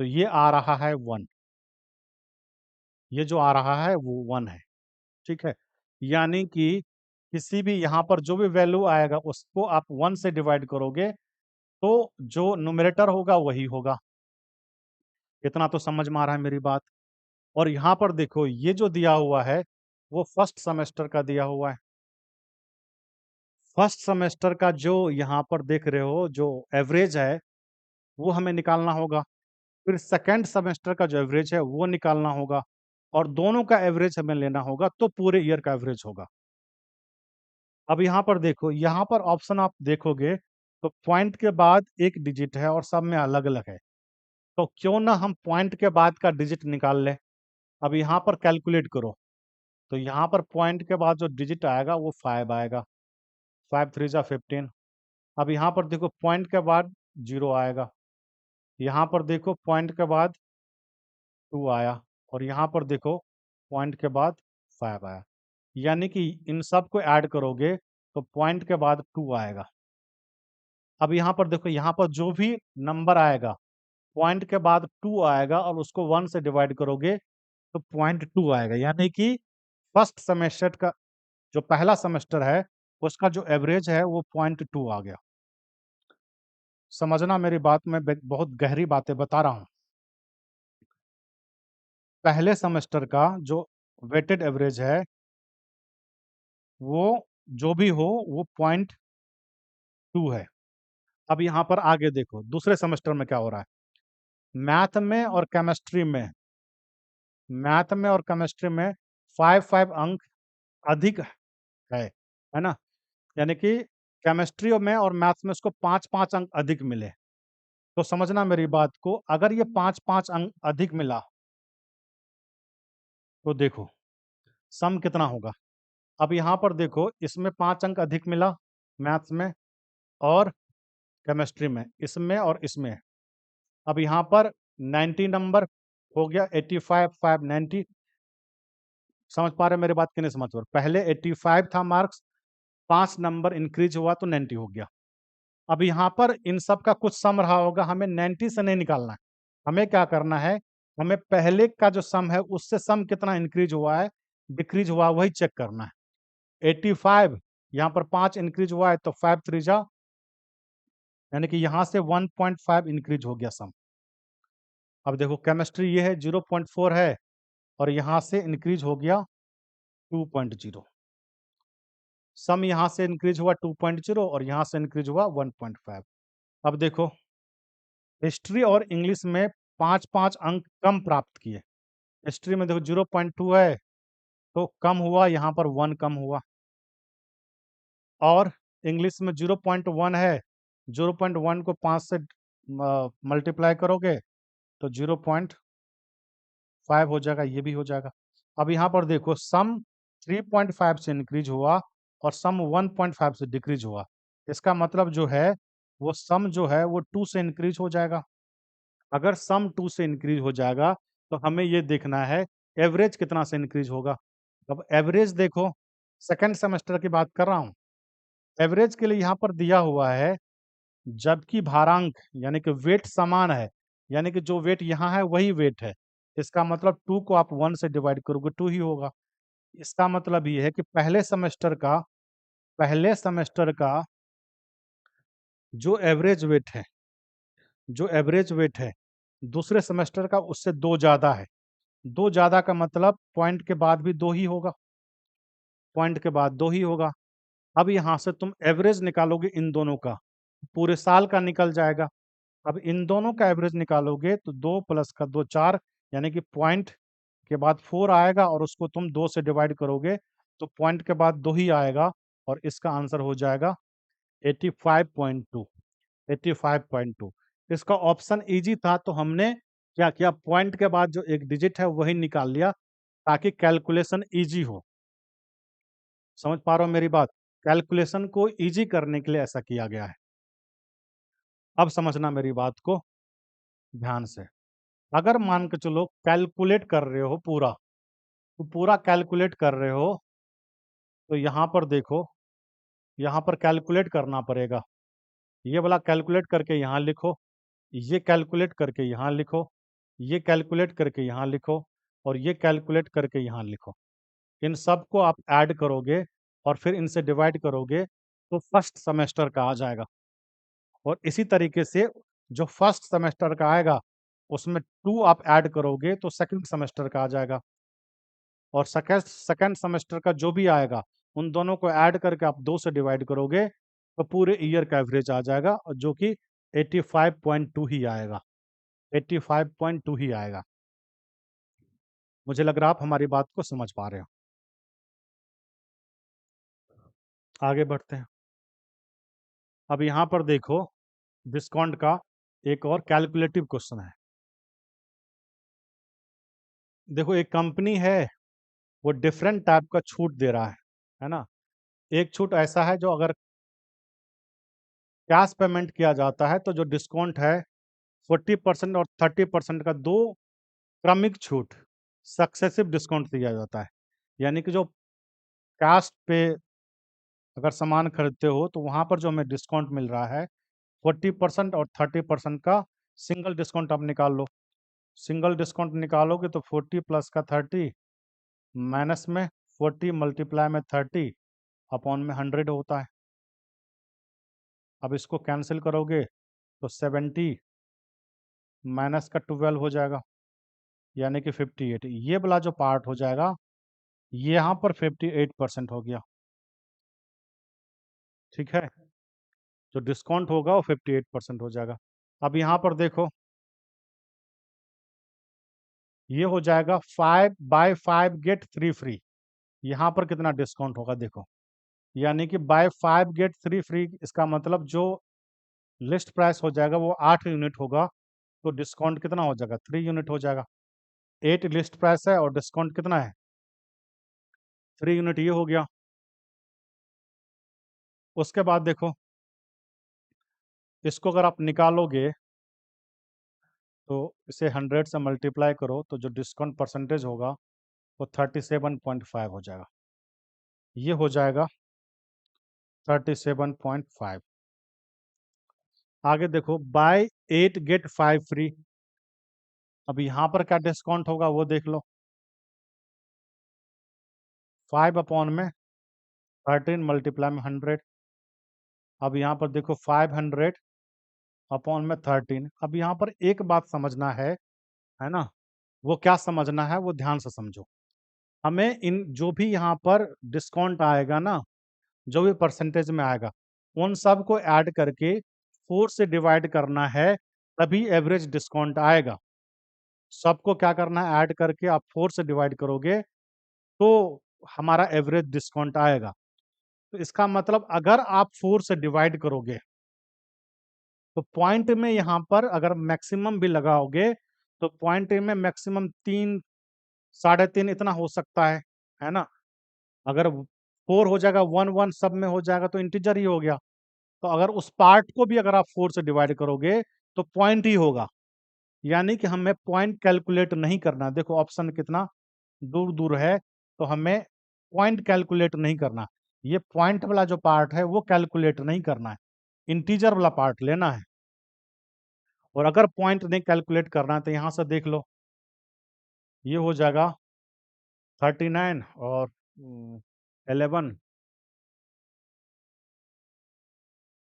तो ये आ रहा है 1, ये जो आ रहा है वो 1 है। ठीक है, यानी कि किसी भी यहाँ पर जो भी वैल्यू आएगा उसको आप 1 से डिवाइड करोगे तो जो न्यूमरेटर होगा वही होगा। इतना तो समझ में आ रहा है मेरी बात। और यहाँ पर देखो ये जो दिया हुआ है वो फर्स्ट सेमेस्टर का दिया हुआ है। फर्स्ट सेमेस्टर का जो यहाँ पर देख रहे हो जो एवरेज है वो हमें निकालना होगा। फिर सेकंड सेमेस्टर का जो एवरेज है वो निकालना होगा और दोनों का एवरेज हमें लेना होगा तो पूरे ईयर का एवरेज होगा। अब यहाँ पर देखो, यहाँ पर ऑप्शन आप देखोगे तो पॉइंट के बाद एक डिजिट है और सब में अलग अलग है, तो क्यों ना हम पॉइंट के बाद का डिजिट निकाल लें। अब यहाँ पर कैलकुलेट करो तो यहाँ पर पॉइंट के बाद जो डिजिट आएगा वो 5 आएगा। 5 3 जा 15। अब यहाँ पर देखो पॉइंट के बाद 0 आएगा, यहाँ पर देखो पॉइंट के बाद 2 आया और यहाँ पर देखो पॉइंट के बाद 5 आया। यानी कि इन सब को ऐड करोगे तो पॉइंट के बाद 2 आएगा। अब यहाँ पर देखो, यहाँ पर जो भी नंबर आएगा पॉइंट के बाद 2 आएगा और उसको 1 से डिवाइड करोगे तो पॉइंट 2 आएगा। यानी कि फर्स्ट सेमेस्टर का जो पहला सेमेस्टर है उसका जो एवरेज है वो पॉइंट 2 आ गया। समझना मेरी बात, में बहुत गहरी बातें बता रहा हूँ। पहले सेमेस्टर का जो वेटेड एवरेज है वो जो भी हो वो पॉइंट 2 है। अब यहाँ पर आगे देखो दूसरे सेमेस्टर में क्या हो रहा है। मैथ में और केमिस्ट्री में, मैथ में और केमिस्ट्री में 5 अंक अधिक है ना। यानी कि केमिस्ट्री में और मैथ्स में उसको 5 अंक अधिक मिले। तो समझना मेरी बात को, अगर ये 5 अंक अधिक मिला तो देखो सम कितना होगा। अब यहाँ पर देखो इसमें 5 अंक अधिक मिला मैथ्स में और केमिस्ट्री में, इसमें और इसमें। अब यहाँ पर 90 नंबर हो गया, 85 5 90। समझ पा रहे हो मेरी बात कि नहीं समझ पा रहे? पहले 85 था मार्क्स, 5 नंबर इंक्रीज हुआ तो 90 हो गया। अब यहाँ पर इन सब का कुछ सम रहा होगा, हमें 90 से नहीं निकालना है। हमें क्या करना है, हमें पहले का जो सम है उससे सम कितना इंक्रीज हुआ है डिक्रीज हुआ वही चेक करना है। 85 यहाँ पर 5 इंक्रीज हुआ है तो 5 3 जा, यानी कि यहाँ से 1.5 इंक्रीज हो गया सम। अब देखो केमिस्ट्री ये है 0.4 है और यहाँ से इंक्रीज हो गया 2.0। सम यहाँ से इंक्रीज हुआ 2.0 और यहाँ से इंक्रीज हुआ 1.5। अब देखो हिस्ट्री और इंग्लिश में 5 अंक कम प्राप्त किए। हिस्ट्री में देखो 0.2 है तो कम हुआ, यहाँ पर 1 कम हुआ। और इंग्लिश में 0.1 है, 0.1 को 5 से मल्टीप्लाई करोगे तो 0.5 हो जाएगा, ये भी हो जाएगा। अब यहाँ पर देखो सम 3.5 से इंक्रीज हुआ और सम 1.5 से डिक्रीज हुआ। इसका मतलब जो है वो सम जो है वो 2 से इंक्रीज हो जाएगा। अगर सम 2 से इंक्रीज हो जाएगा तो हमें ये देखना है एवरेज कितना से इंक्रीज होगा। अब एवरेज देखो, सेकंड सेमेस्टर की बात कर रहा हूँ। एवरेज के लिए यहाँ पर दिया हुआ है जबकि भारांक यानी कि वेट समान है, यानी कि जो वेट यहाँ है वही वेट है। इसका मतलब 2 को आप 1 से डिवाइड करोगे 2 ही होगा। इसका मतलब ये है कि पहले सेमेस्टर का जो एवरेज वेट है, जो एवरेज वेट है दूसरे सेमेस्टर का उससे 2 ज़्यादा है। 2 ज़्यादा का मतलब पॉइंट के बाद भी 2 ही होगा, पॉइंट के बाद 2 ही होगा। अब यहाँ से तुम एवरेज निकालोगे इन दोनों का, पूरे साल का निकल जाएगा। अब इन दोनों का एवरेज निकालोगे तो 2 प्लस का 2 4, यानी कि पॉइंट के बाद 4 आएगा और उसको तुम 2 से डिवाइड करोगे तो पॉइंट के बाद 2 ही आएगा और इसका आंसर हो जाएगा 85.2। 85.2। इसका ऑप्शन इजी था तो हमने क्या किया, पॉइंट के बाद जो एक डिजिट है वही निकाल लिया ताकि कैलकुलेशन इजी हो। समझ पा रहे हो मेरी बात? कैलकुलेशन को इजी करने के लिए ऐसा किया गया है। अब समझना मेरी बात को ध्यान से। अगर मान के चलो कैलकुलेट कर रहे हो पूरा, तो पूरा कैलकुलेट कर रहे हो तो यहाँ पर देखो, यहाँ पर कैलकुलेट करना पड़ेगा। ये वाला कैलकुलेट करके यहाँ लिखो, ये कैलकुलेट करके यहाँ लिखो, ये कैलकुलेट करके यहाँ लिखो और ये कैलकुलेट करके यहाँ लिखो। इन सब को आप ऐड करोगे और फिर इनसे डिवाइड करोगे तो फर्स्ट सेमेस्टर का आ जाएगा। और इसी तरीके से जो फर्स्ट सेमेस्टर का आएगा उसमें 2 आप ऐड करोगे तो सेकंड सेमेस्टर का आ जाएगा, और सेकंड सेकंड सेमेस्टर का जो भी आएगा उन दोनों को ऐड करके आप 2 से डिवाइड करोगे तो पूरे ईयर का एवरेज आ जाएगा, और जो कि 85.2 ही आएगा, 85.2 ही आएगा। मुझे लग रहा है आप हमारी बात को समझ पा रहे हो। आगे बढ़ते हैं। अब यहाँ पर देखो, डिस्काउंट का एक और कैलकुलेटिव क्वेश्चन है। देखो, एक कंपनी है, वो डिफरेंट टाइप का छूट दे रहा है ना। एक छूट ऐसा है जो अगर कैश पेमेंट किया जाता है तो जो डिस्काउंट है 40% और 30% का दो क्रमिक छूट, सक्सेसिव डिस्काउंट दिया जाता है। यानी कि जो कैश पे अगर सामान खरीदते हो तो वहां पर जो हमें डिस्काउंट मिल रहा है 40% और 30% का सिंगल डिस्काउंट आप निकाल लो। सिंगल डिस्काउंट निकालोगे तो 40 प्लस का 30 माइनस में 40 मल्टीप्लाई में 30 अपॉन में 100 होता है। अब इसको कैंसिल करोगे तो 70 माइनस का 12 हो जाएगा, यानी कि 58। ये वाला जो पार्ट हो जाएगा यहाँ पर 58% हो गया। ठीक है, जो डिस्काउंट होगा वो 58% हो जाएगा। अब यहाँ पर देखो, ये हो जाएगा 5 बाय 5 गेट 3 फ्री। यहाँ पर कितना डिस्काउंट होगा देखो, यानी कि बाय 5 गेट 3 फ्री, इसका मतलब जो लिस्ट प्राइस हो जाएगा वो 8 यूनिट होगा, तो डिस्काउंट कितना हो जाएगा, 3 यूनिट हो जाएगा। 8 लिस्ट प्राइस है और डिस्काउंट कितना है, 3 यूनिट, ये हो गया। उसके बाद देखो, इसको अगर आप निकालोगे तो इसे 100 से मल्टीप्लाई करो तो जो डिस्काउंट परसेंटेज होगा वो 37.5 हो जाएगा। ये हो जाएगा 37.5। आगे देखो, बाय 8 गेट 5 फ्री। अब यहाँ पर क्या डिस्काउंट होगा वो देख लो, 5 अपॉन में 13 मल्टीप्लाई में 100। अब यहाँ पर देखो 500 अपॉन में 13। अब यहाँ पर एक बात समझना है ना। वो क्या समझना है, वो ध्यान से समझो। हमें इन जो भी यहाँ पर डिस्काउंट आएगा ना, जो भी परसेंटेज में आएगा, उन सब को ऐड करके 4 से डिवाइड करना है, तभी एवरेज डिस्काउंट आएगा। सबको क्या करना है, ऐड करके आप 4 से डिवाइड करोगे तो हमारा एवरेज डिस्काउंट आएगा। तो इसका मतलब अगर आप 4 से डिवाइड करोगे तो पॉइंट में यहाँ पर अगर मैक्सिमम भी लगाओगे तो पॉइंट में मैक्सिमम 3, 3.5 इतना हो सकता है ना। अगर 4 हो जाएगा, 1 1 सब में हो जाएगा तो इंटीजर ही हो गया। तो अगर उस पार्ट को भी अगर आप 4 से डिवाइड करोगे तो पॉइंट ही होगा। यानी कि हमें पॉइंट कैलकुलेट नहीं करना। देखो ऑप्शन कितना दूर दूर है, तो हमें पॉइंट कैलकुलेट नहीं करना। ये पॉइंट वाला जो पार्ट है वो कैलकुलेट नहीं करना है, इंटीजर वाला पार्ट लेना है। और अगर पॉइंट नहीं कैलकुलेट करना है तो यहाँ से देख लो, ये हो जाएगा 39 और 11,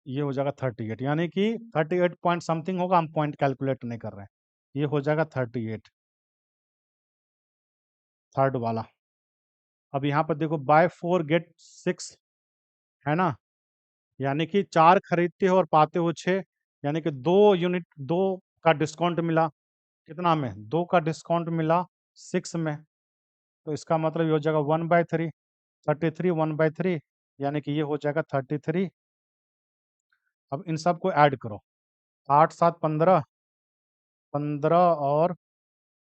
ये हो जाएगा 38, यानी कि 38 पॉइंट समथिंग होगा। हम पॉइंट कैलकुलेट नहीं कर रहे हैं, ये हो जाएगा 38, थर्ड वाला। अब यहाँ पर देखो, बाय 4 गेट 6 है ना, यानी कि 4 खरीदते हो और पाते हो 6, यानी कि 2 यूनिट, 2 का डिस्काउंट मिला। कितना में, 2 का डिस्काउंट मिला 6 में। तो इसका मतलब ये हो जाएगा 1/3, 33 1/3, यानी कि ये हो जाएगा 33। अब इन सब को ऐड करो, 8 7 15, 15 और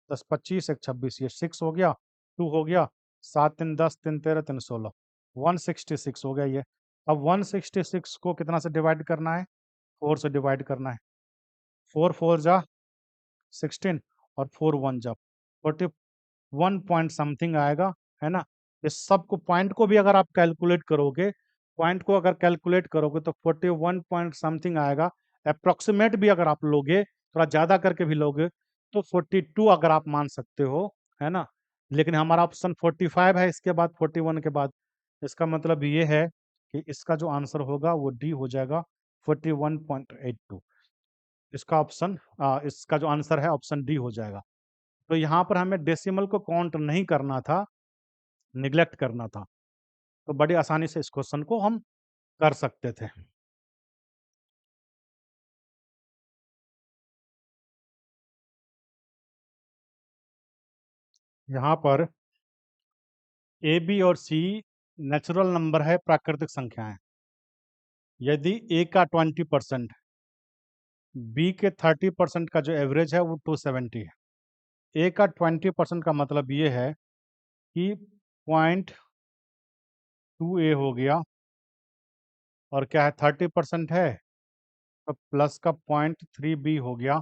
10 25 1 26, ये 6 हो गया, 2 हो गया, 7 3 10 3 13 3 16, 166 हो गया ये। अब 166 को कितना से डिवाइड करना है, 4 से डिवाइड करना है। 4 4 जा 16 और 4 1 जा 41 पॉइंट समथिंग आएगा, है ना। इस सब को, पॉइंट को भी अगर आप कैलकुलेट करोगे, पॉइंट को अगर कैलकुलेट करोगे तो 41 पॉइंट समथिंग आएगा। अप्रोक्सीमेट भी अगर आप लोगे, थोड़ा ज़्यादा करके भी लोगे, तो 42 अगर आप मान सकते हो, है ना। लेकिन हमारा ऑप्शन 45 है इसके बाद, 41 के बाद। इसका मतलब ये है कि इसका जो आंसर होगा वो डी हो जाएगा, 41.82। इसका जो आंसर है ऑप्शन डी हो जाएगा। तो यहाँ पर हमें डेसिमल को काउंट नहीं करना था, निग्लेक्ट करना था, तो बड़ी आसानी से इस क्वेश्चन को हम कर सकते थे। यहाँ पर ए, बी और सी नेचुरल नंबर है, प्राकृतिक संख्याएं। यदि ए का 20%, बी के 30% का जो एवरेज है वो 270 है। ए का 20% का मतलब ये है कि 0.2 ए हो गया, और क्या है 30% है, तो प्लस का 0.3 बी हो गया,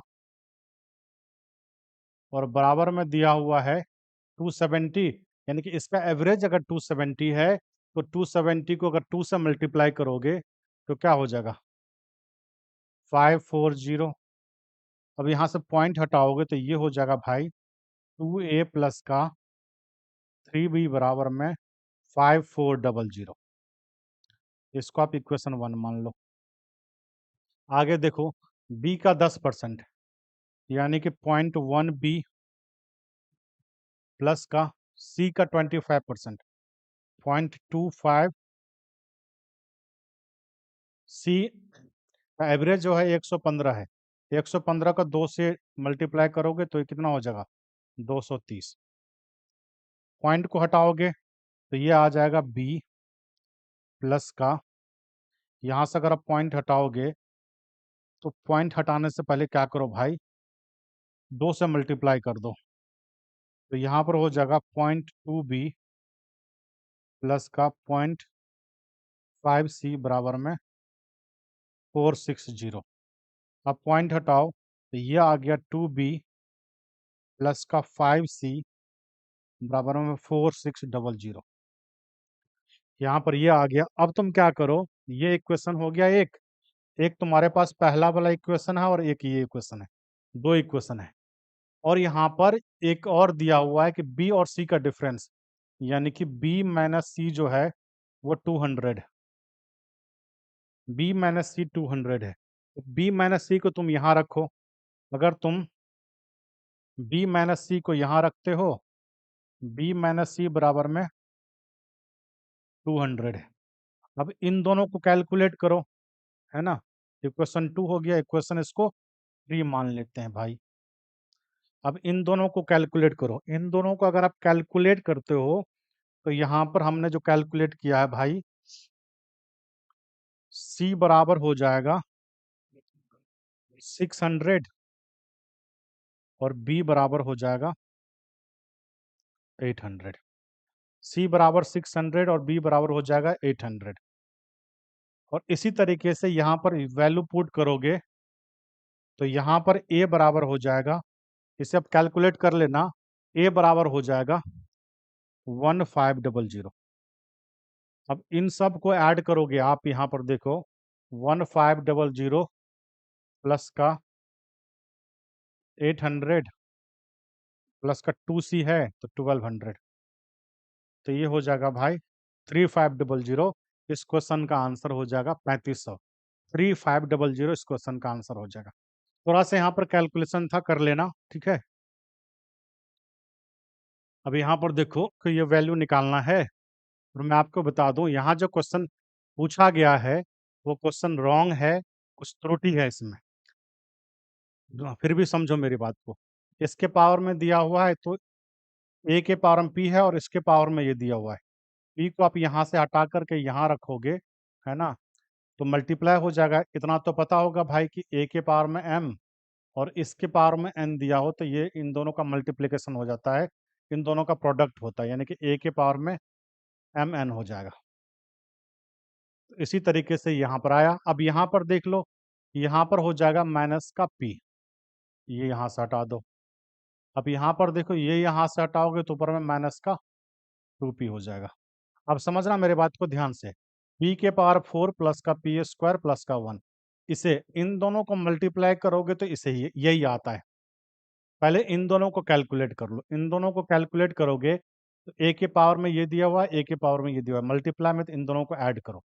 और बराबर में दिया हुआ है 270। यानी कि इसका एवरेज अगर 270 है, तो 270 को अगर 2 से मल्टीप्लाई करोगे तो क्या हो जाएगा 540। अब यहाँ से पॉइंट हटाओगे तो ये हो जाएगा भाई 2a प्लस का 3b बराबर में 5400। इसको आप इक्वेशन 1 मान लो। आगे देखो, b का 10%, यानी कि 0.1b प्लस का c का 25%, 0.25। c का एवरेज जो है 115 है, 115 का 2 से मल्टीप्लाई करोगे तो ये कितना हो जाएगा 230। पॉइंट को हटाओगे तो ये आ जाएगा b प्लस का, यहाँ से अगर आप पॉइंट हटाओगे तो पॉइंट हटाने से पहले क्या करो भाई, 2 से मल्टीप्लाई कर दो, तो यहाँ पर हो जाएगा 0.2b प्लस का 0.5c बराबर में 460। अब पॉइंट हटाओ तो ये आ गया 2b प्लस का 5c बराबर में 4600। यहाँ पर ये आ गया। अब तुम क्या करो, ये इक्वेशन हो गया एक, एक तुम्हारे पास पहला वाला इक्वेशन है और एक ये इक्वेशन है, दो इक्वेशन है। और यहाँ पर एक और दिया हुआ है कि बी और सी का डिफरेंस, यानी कि बी माइनस सी जो है वो 200 है। बी माइनस सी 200 है, तो बी माइनस सी को तुम यहाँ रखो। अगर तुम बी माइनस सी को यहाँ रखते हो, बी माइनस सी बराबर में 200 है। अब इन दोनों को कैलकुलेट करो, है ना। इक्वेशन 2 हो गया, इक्वेशन इसको 3 मान लेते हैं भाई। अब इन दोनों को कैलकुलेट करो, इन दोनों को अगर आप कैलकुलेट करते हो तो यहाँ पर हमने जो कैलकुलेट किया है भाई, C बराबर हो जाएगा 600 और B बराबर हो जाएगा 800। C बराबर 600 और B बराबर हो जाएगा 800। और इसी तरीके से यहाँ पर वैल्यू पुट करोगे तो यहाँ पर A बराबर हो जाएगा, इसे आप कैलकुलेट कर लेना, A बराबर हो जाएगा 1500। अब इन सब को ऐड करोगे आप, यहाँ पर देखो 1500 प्लस का 800 प्लस का 2c है तो 1200, तो ये हो जाएगा भाई 3500। इस क्वेश्चन का आंसर हो जाएगा 3500। 3500 इस क्वेश्चन का आंसर हो जाएगा। थोड़ा सा यहाँ पर कैलकुलेशन था, कर लेना, ठीक है। अब यहाँ पर देखो कि ये वैल्यू निकालना है, और मैं आपको बता दूं यहाँ जो क्वेश्चन पूछा गया है वो क्वेश्चन रॉन्ग है, कुछ त्रुटि है इसमें। फिर भी समझो मेरी बात को, इसके पावर में दिया हुआ है तो ए के पावर में पी है, और इसके पावर में ये दिया हुआ है। पी को आप यहाँ से हटा करके यहाँ रखोगे, है ना, तो मल्टीप्लाई हो जाएगा। इतना तो पता होगा भाई कि ए के पावर में एम और इसके पावर में एन दिया हो तो ये इन दोनों का मल्टीप्लिकेशन हो जाता है, इन दोनों का प्रोडक्ट होता है, यानी कि ए के पावर में एम एन हो जाएगा। तो इसी तरीके से यहाँ पर आया। अब यहाँ पर देख लो, यहाँ पर हो जाएगा माइनस का पी, ये यहाँ से हटा दो। अब यहाँ पर देखो, ये यहाँ से हटाओगे तो ऊपर में माइनस का 2p हो जाएगा। अब समझना मेरे बात को ध्यान से, p के पावर 4 प्लस का पी स्क्वायर प्लस का 1, इसे इन दोनों को मल्टीप्लाई करोगे तो इसे यही आता है। पहले इन दोनों को कैलकुलेट कर लो, इन दोनों को कैलकुलेट करोगे तो ए के पावर में ये दिया हुआ है, ए के पावर में ये दिया हुआ है, मल्टीप्लाई में तो इन दोनों को ऐड करो,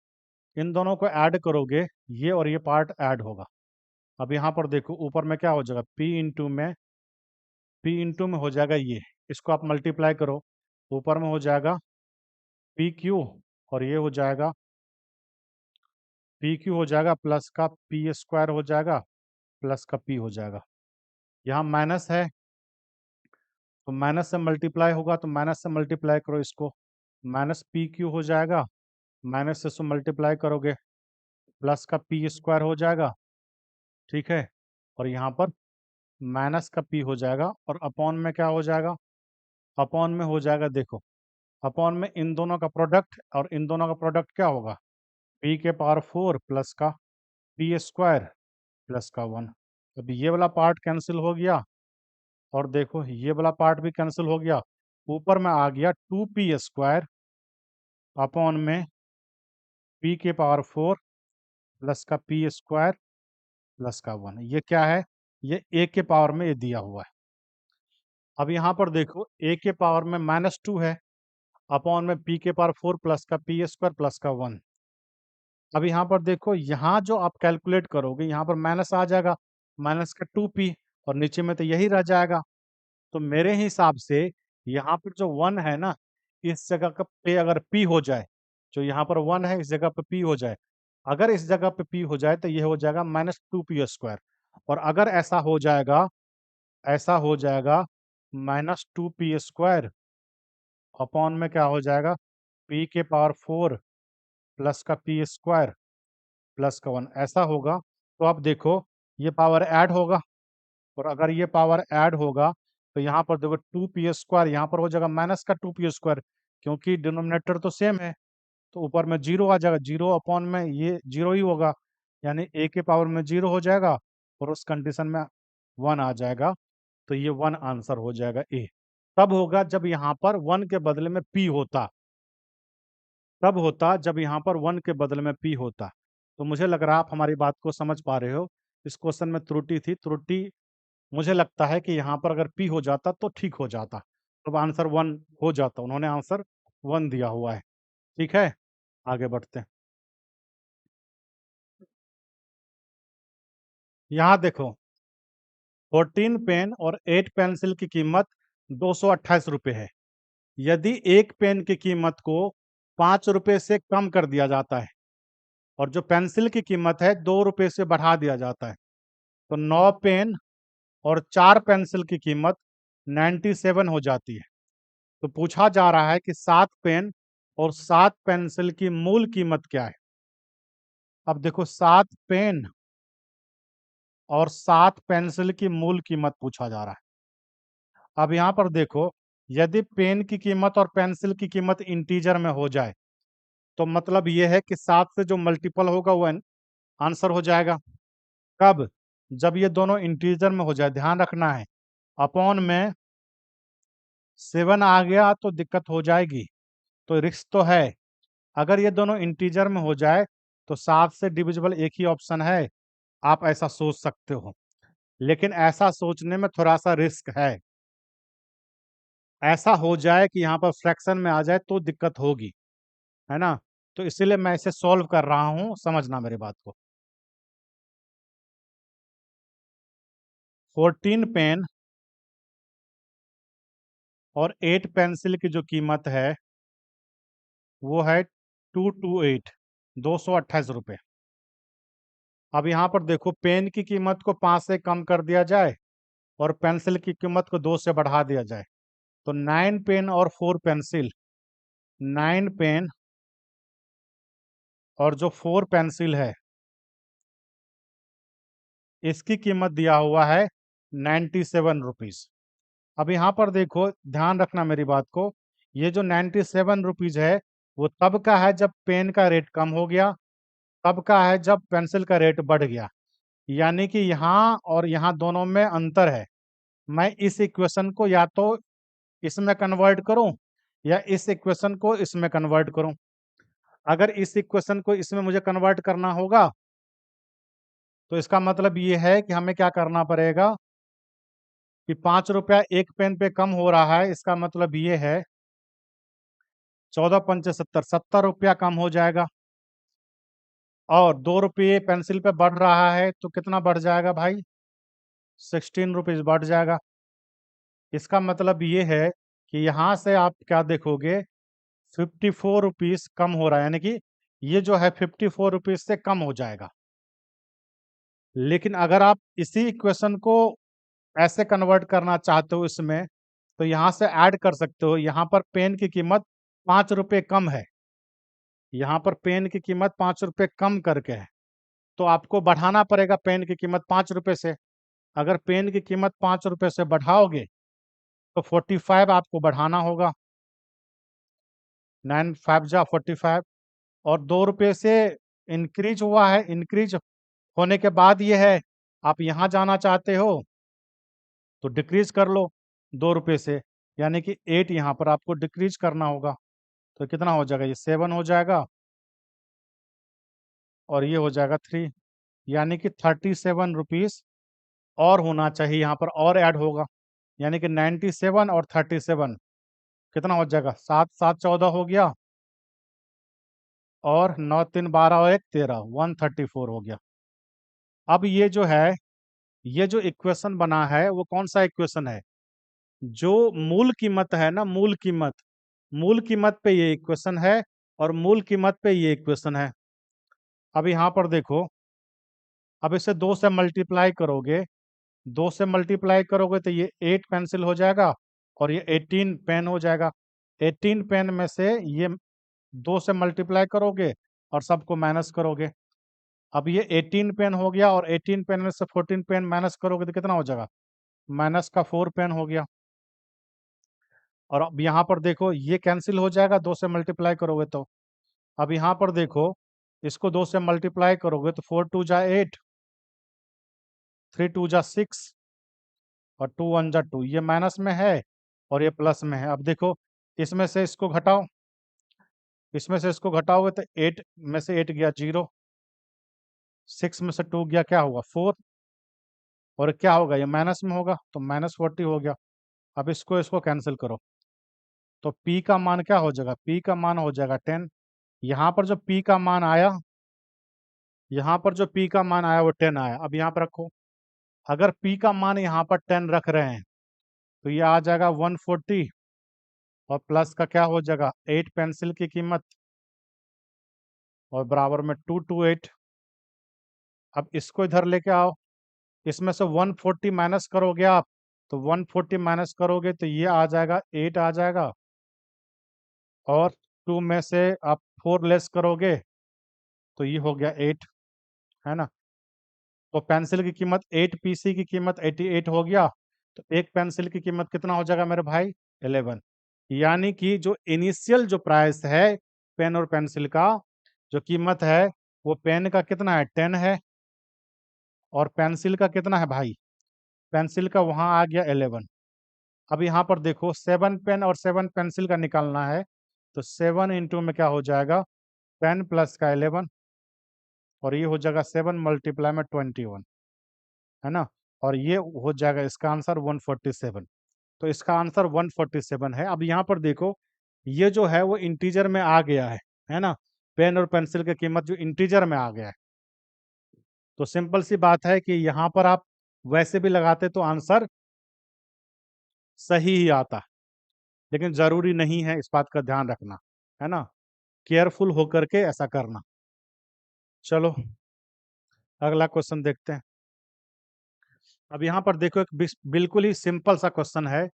इन दोनों को ऐड करोगे ये और ये पार्ट ऐड होगा, अब यहाँ पर देखो ऊपर में क्या हो जाएगा, पी इंटू में हो जाएगा ये, इसको आप मल्टीप्लाई करो, ऊपर में हो जाएगा पी क्यू, और ये हो जाएगा पी क्यू हो जाएगा प्लस का पी स्क्वायर हो जाएगा प्लस का पी हो जाएगा। यहाँ माइनस है तो माइनस से मल्टीप्लाई होगा, तो माइनस से मल्टीप्लाई करो इसको, माइनस पी क्यू हो जाएगा, माइनस से इसको मल्टीप्लाई करोगे प्लस का पी स्क्वायर हो जाएगा, ठीक है। और यहाँ पर माइनस का पी हो जाएगा, और अपॉन में क्या हो जाएगा, अपॉन में हो जाएगा देखो, अपॉन में इन दोनों का प्रोडक्ट, और इन दोनों का प्रोडक्ट क्या होगा, पी के पावर 4 प्लस का पी स्क्वायर प्लस का 1। अब ये वाला पार्ट कैंसिल हो गया, और देखो ये वाला पार्ट भी कैंसिल हो गया, ऊपर में आ गया 2p² अपॉन में पी के पावर 4 प्लस का पी स्क्वायर प्लस का 1। ये क्या है, ये ए के पावर में ये दिया हुआ है। अब यहाँ पर देखो ए के पावर में -2 है, अपॉन में पी के पावर 4 प्लस का पी स्क्वायर प्लस का 1। अब यहाँ पर देखो, यहाँ जो आप कैलकुलेट करोगे यहाँ पर माइनस आ जाएगा, माइनस का 2p, और नीचे में तो यही रह जाएगा। तो मेरे हिसाब से यहाँ पर जो 1 है ना, इस जगह का पे अगर p हो जाए, जो यहाँ पर 1 है इस जगह पे p हो जाए, अगर इस जगह पे p हो जाए तो ये हो जाएगा -2p²। और अगर ऐसा हो जाएगा -2p² अपॉन में क्या हो जाएगा, p के पावर 4 प्लस का p² प्लस का 1, ऐसा होगा। तो अब देखो ये पावर ऐड होगा, और अगर ये पावर ऐड होगा तो यहाँ पर देखो 2p², यहाँ पर हो जाएगा माइनस का 2p², क्योंकि डिनोमिनेटर तो सेम है, तो ऊपर में 0 आ जाएगा, 0 अपॉन में ये 0 ही होगा, यानी a के पावर में 0 हो जाएगा, और उस कंडीशन में 1 आ जाएगा, तो ये 1 आंसर हो जाएगा ए। तब होगा जब यहाँ पर 1 के बदले में p होता, तब होता जब यहाँ पर 1 के बदले में p होता। तो मुझे लग रहा है आप हमारी बात को समझ पा रहे हो। इस क्वेश्चन में त्रुटि थी, त्रुटि मुझे लगता है कि यहाँ पर अगर p हो जाता तो ठीक हो जाता, तो आंसर 1 हो जाता। उन्होंने आंसर 1 दिया हुआ है, ठीक है। आगे बढ़ते हैं। यहाँ देखो 14 पेन और 8 पेंसिल की कीमत 228 रुपये है। यदि एक पेन की कीमत को 5 रुपये से कम कर दिया जाता है, और जो पेंसिल की कीमत है 2 रुपये से बढ़ा दिया जाता है, तो 9 पेन और 4 पेंसिल की कीमत 97 हो जाती है। तो पूछा जा रहा है कि 7 पेन और 7 पेंसिल की मूल कीमत क्या है। अब देखो 7 पेन और 7 पेंसिल की मूल कीमत पूछा जा रहा है। अब यहाँ पर देखो, यदि पेन की कीमत और पेंसिल की कीमत इंटीजर में हो जाए, तो मतलब ये है कि 7 से जो मल्टीपल होगा वो आंसर हो जाएगा। कब, जब ये दोनों इंटीजर में हो जाए, ध्यान रखना है। अपॉन में 7 आ गया तो दिक्कत हो जाएगी, तो रिस्क तो है। अगर ये दोनों इंटीजर में हो जाए तो 7 से डिविजिबल एक ही ऑप्शन है, आप ऐसा सोच सकते हो, लेकिन ऐसा सोचने में थोड़ा सा रिस्क है। ऐसा हो जाए कि यहाँ पर फ्रैक्शन में आ जाए तो दिक्कत होगी, है ना। तो इसीलिए मैं इसे सॉल्व कर रहा हूँ, समझना मेरी बात को। 14 पेन और 8 पेंसिल की जो कीमत है वो है 228, 228 रुपये। अब यहाँ पर देखो पेन की कीमत को 5 से कम कर दिया जाए और पेंसिल की कीमत को 2 से बढ़ा दिया जाए, तो 9 पेन और 4 पेंसिल, 9 पेन और जो 4 पेंसिल है इसकी कीमत दिया हुआ है 97 रुपीज़। अब यहाँ पर देखो, ध्यान रखना मेरी बात को, ये जो 97 रुपीज़ है वो तब का है जब पेन का रेट कम हो गया, तब का है जब पेंसिल का रेट बढ़ गया, यानी कि यहाँ और यहाँ दोनों में अंतर है। मैं इस इक्वेशन को या तो इसमें कन्वर्ट करूं या इस इक्वेशन को इसमें कन्वर्ट करूं। अगर इस इक्वेशन को इसमें मुझे कन्वर्ट करना होगा तो इसका मतलब ये है कि हमें क्या करना पड़ेगा कि 5 रुपया एक पेन पे कम हो रहा है, इसका मतलब ये है 14 पंचे 70, 70 रुपया कम हो जाएगा। और 2 रुपये पेंसिल पे बढ़ रहा है तो कितना बढ़ जाएगा भाई? 16 रुपीज़ बढ़ जाएगा। इसका मतलब ये है कि यहाँ से आप क्या देखोगे, 54 रुपीज़ कम हो रहा है, यानी कि ये जो है 54 रुपीज़ से कम हो जाएगा। लेकिन अगर आप इसी इक्वेशन को ऐसे कन्वर्ट करना चाहते हो इसमें, तो यहाँ से ऐड कर सकते हो। यहाँ पर पेन की कीमत 5 रुपये कम है। यहाँ पर पेन की कीमत 5 रुपये कम करके है, तो आपको बढ़ाना पड़ेगा पेन की कीमत 5 रुपये से। अगर पेन की कीमत 5 रुपये से बढ़ाओगे तो 45 आपको बढ़ाना होगा। 9 5 जा 45, और 2 रुपये से इंक्रीज हुआ है। इंक्रीज होने के बाद ये है, आप यहाँ जाना चाहते हो तो डिक्रीज कर लो 2 रुपये से, यानी कि 8 यहाँ पर आपको डिक्रीज करना होगा। तो कितना हो जाएगा? ये 7 हो जाएगा, और ये हो जाएगा 3, यानी कि 37 रुपीज़ और होना चाहिए। यहाँ पर और ऐड होगा, यानी कि 97 और 37 कितना हो जाएगा? 7 7 14 हो गया, और 9 3 12 और 1 13, 134 हो गया। अब ये जो है, ये जो इक्वेशन बना है वो कौन सा इक्वेशन है? जो मूल कीमत है ना, मूल कीमत पे ये इक्वेशन है, और मूल कीमत पे ये इक्वेशन है। अब यहाँ पर देखो, अब इसे 2 से मल्टीप्लाई करोगे, 2 से मल्टीप्लाई करोगे तो ये 8 पेंसिल हो जाएगा, और ये 18 पेन हो जाएगा। 18 पेन में से ये 2 से मल्टीप्लाई करोगे और सबको माइनस करोगे। अब ये 18 पेन हो गया, और 18 पेन में से 14 पेन माइनस करोगे तो कितना हो जाएगा? माइनस का 4 पेन हो गया। और अब यहाँ पर देखो, ये कैंसिल हो जाएगा 2 से मल्टीप्लाई करोगे तो। अब यहाँ पर देखो, इसको 2 से मल्टीप्लाई करोगे तो 4 2 जा 8, 3 2 जा 6, और 2 1 जा 2। ये माइनस में है और ये प्लस में है। अब देखो, इसमें से इसको घटाओ, इसमें से इसको घटाओगे तो 8 में से 8 गया 0, 6 में से 2 गया, क्या हुआ? 4, और क्या होगा? ये माइनस में होगा तो -40 हो गया। अब इसको इसको कैंसिल करो, तो P का मान क्या हो जाएगा? P का मान हो जाएगा 10। यहाँ पर जो P का मान आया, यहाँ पर जो P का मान आया वो 10 आया। अब यहाँ पर रखो, अगर P का मान यहाँ पर 10 रख रहे हैं तो ये आ जाएगा 140, और प्लस का क्या हो जाएगा? 8 पेंसिल की कीमत, और बराबर में 228। अब इसको इधर लेके आओ, इसमें से 140 माइनस करोगे आप, तो 140 माइनस करोगे तो ये आ जाएगा 8 आ जाएगा, और 2 में से आप 4 लेस करोगे तो ये हो गया 8, है ना? तो पेंसिल की कीमत 8 पीसी की कीमत 88 हो गया, तो एक पेंसिल की कीमत कितना हो जाएगा मेरे भाई? 11। यानी कि जो इनिशियल जो प्राइस है पेन और पेंसिल का, जो कीमत है वो पेन का कितना है? 10 है, और पेंसिल का कितना है भाई? पेंसिल का वहाँ आ गया 11। अब यहाँ पर देखो, 7 पेन और 7 पेंसिल का निकालना है, तो 7 इंटू में क्या हो जाएगा? 10 प्लस का 11, और ये हो जाएगा 7 मल्टीप्लाई में 21, है ना? और ये हो जाएगा इसका आंसर 147। तो इसका आंसर 147 है। अब यहाँ पर देखो, ये जो है वो इंटीजर में आ गया है ना? पेन और पेंसिल की कीमत जो इंटीजर में आ गया है, तो सिंपल सी बात है कि यहाँ पर आप वैसे भी लगाते तो आंसर सही ही आता, लेकिन ज़रूरी नहीं है, इस बात का ध्यान रखना, है ना? केयरफुल होकर के ऐसा करना। चलो अगला क्वेश्चन देखते हैं। अब यहाँ पर देखो, एक बिल्कुल ही सिंपल सा क्वेश्चन है।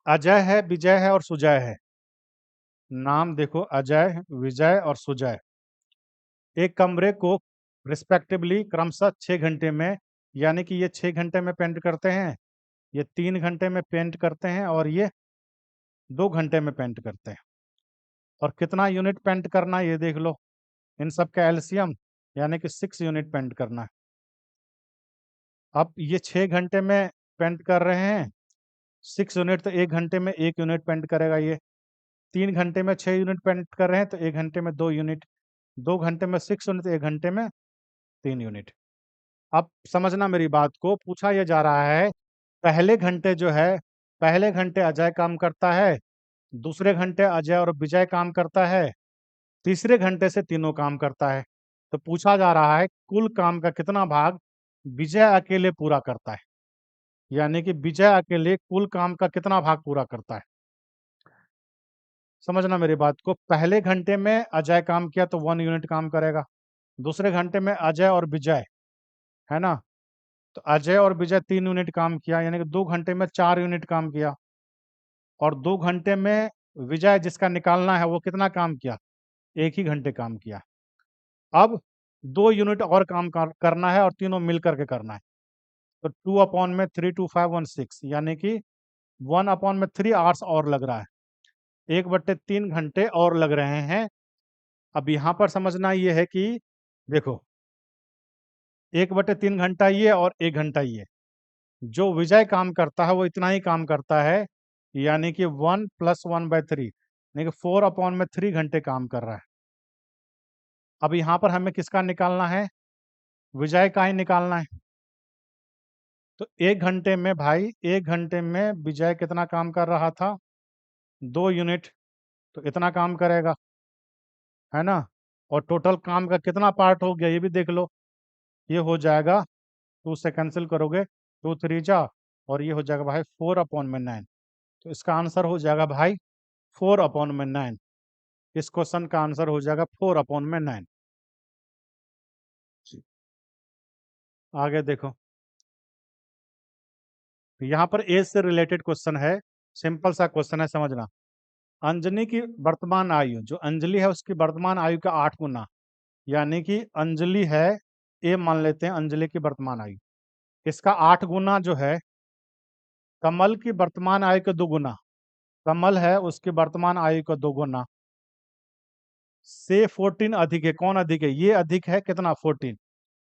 अजय है, विजय है और सुजय है। नाम देखो, अजय, विजय और सुजय। एक कमरे को रिस्पेक्टिवली क्रमशः 6 घंटे में, यानी कि ये 6 घंटे में पेंट करते हैं, ये 3 घंटे में पेंट करते हैं, और ये 2 घंटे में पेंट करते हैं। और कितना यूनिट पेंट करना है ये देख लो, इन सब का एलसीएम, यानी कि 6 यूनिट पेंट करना है। अब ये 6 घंटे में पेंट कर रहे हैं 6 यूनिट, तो 1 घंटे में 1 यूनिट पेंट करेगा ये। 3 घंटे में 6 यूनिट पेंट कर रहे हैं तो 1 घंटे में 2 यूनिट, 2 घंटे में 6 यूनिट, 1 घंटे में 3 यूनिट। अब समझना मेरी बात को, पूछा यह जा रहा है, पहले घंटे जो है, पहले घंटे अजय काम करता है, दूसरे घंटे अजय और विजय काम करता है, तीसरे घंटे से तीनों काम करता है। तो पूछा जा रहा है कुल काम का कितना भाग विजय अकेले पूरा करता है, यानी कि विजय अकेले कुल काम का कितना भाग पूरा करता है। समझना मेरी बात को, पहले घंटे में अजय काम किया तो 1 यूनिट काम करेगा, दूसरे घंटे में अजय और विजय, है ना, तो अजय और विजय 3 यूनिट काम किया, यानी कि 2 घंटे में 4 यूनिट काम किया। और 2 घंटे में विजय जिसका निकालना है वो कितना काम किया, 1 ही घंटे काम किया। अब 2 यूनिट और काम करना है और तीनों मिल करके करना है। तो 2/3 2 5 1 6, यानी कि 1/3 आवर्स और लग रहा है, 1/3 घंटे और लग रहे हैं। अब यहाँ पर समझना ये है कि देखो 1/3 घंटा ये और 1 घंटा ये, जो विजय काम करता है वो इतना ही काम करता है, यानी कि 1+1/3, यानी कि 4/3 घंटे काम कर रहा है। अब यहाँ पर हमें किसका निकालना है, विजय का ही निकालना है। तो 1 घंटे में भाई, 1 घंटे में विजय कितना काम कर रहा था, 2 यूनिट, तो इतना काम करेगा, है ना। और टोटल काम का कितना पार्ट हो गया ये भी देख लो, ये हो जाएगा 2 से कैंसिल करोगे 2 3 जा, और ये हो जाएगा भाई 4/9। तो इसका आंसर हो जाएगा भाई 4/9। इस क्वेश्चन का आंसर हो जाएगा 4/9। आगे देखो, यहाँ पर एज से रिलेटेड क्वेश्चन है, सिंपल सा क्वेश्चन है, समझना। अंजलि की वर्तमान आयु, जो अंजलि है उसकी वर्तमान आयु का 8 गुना, यानी कि अंजलि है, ए मान लेते हैं अंजलि की वर्तमान आयु, इसका 8 गुना जो है कमल की वर्तमान आयु के 2 गुना, कमल है उसकी वर्तमान आयु का 2 गुना से 14 अधिक है। कौन अधिक है, ये अधिक है, कितना 14,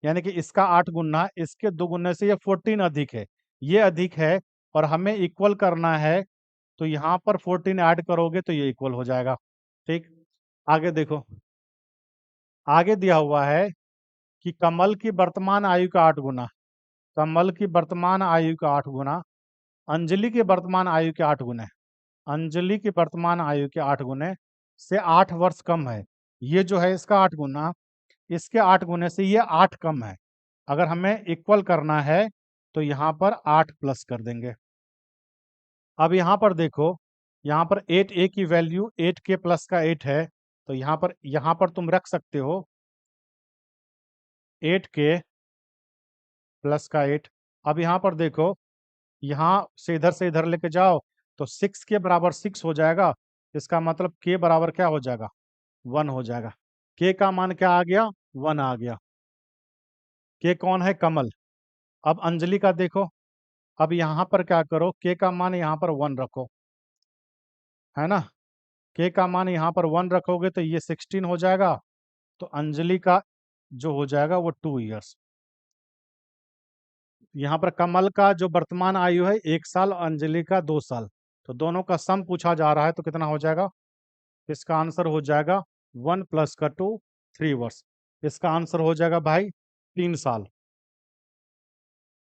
यानी कि इसका 8 गुना, इसके 2 गुने से ये 14 अधिक है, ये अधिक है, और हमें इक्वल करना है। तो यहाँ पर 14 ऐड करोगे तो ये इक्वल हो जाएगा। ठीक, आगे देखो, आगे दिया हुआ है कि कमल की वर्तमान आयु का 8 गुना, कमल की वर्तमान आयु का 8 गुना अंजलि की वर्तमान आयु के 8 गुने, अंजलि की वर्तमान आयु के 8 गुने से 8 वर्ष कम है। ये जो है इसका 8 गुना, इसके 8 गुने से ये 8 कम है। अगर हमें इक्वल करना है तो यहाँ पर 8 प्लस कर देंगे। अब यहाँ पर देखो, यहाँ पर 8a की वैल्यू 8k प्लस का 8 है, तो यहाँ पर तुम रख सकते हो 8k प्लस का 8। अब यहाँ पर देखो, यहाँ से इधर लेके जाओ तो 6 के बराबर 6 हो जाएगा, इसका मतलब k बराबर क्या हो जाएगा, 1 हो जाएगा। k का मान क्या आ गया, 1 आ गया। k कौन है, कमल। अब अंजलि का देखो, अब यहाँ पर क्या करो, k का मान यहाँ पर 1 रखो, है ना, k का मान यहाँ पर 1 रखोगे तो ये 16 हो जाएगा, तो अंजलि का जो हो जाएगा वो 2 इयर्स। यहाँ पर कमल का जो वर्तमान आयु है 1 साल, अंजलि का 2 साल, तो दोनों का सम पूछा जा रहा है, तो कितना हो जाएगा, इसका आंसर हो जाएगा 1 + 2 3 वर्ष, इसका आंसर हो जाएगा भाई 3 साल।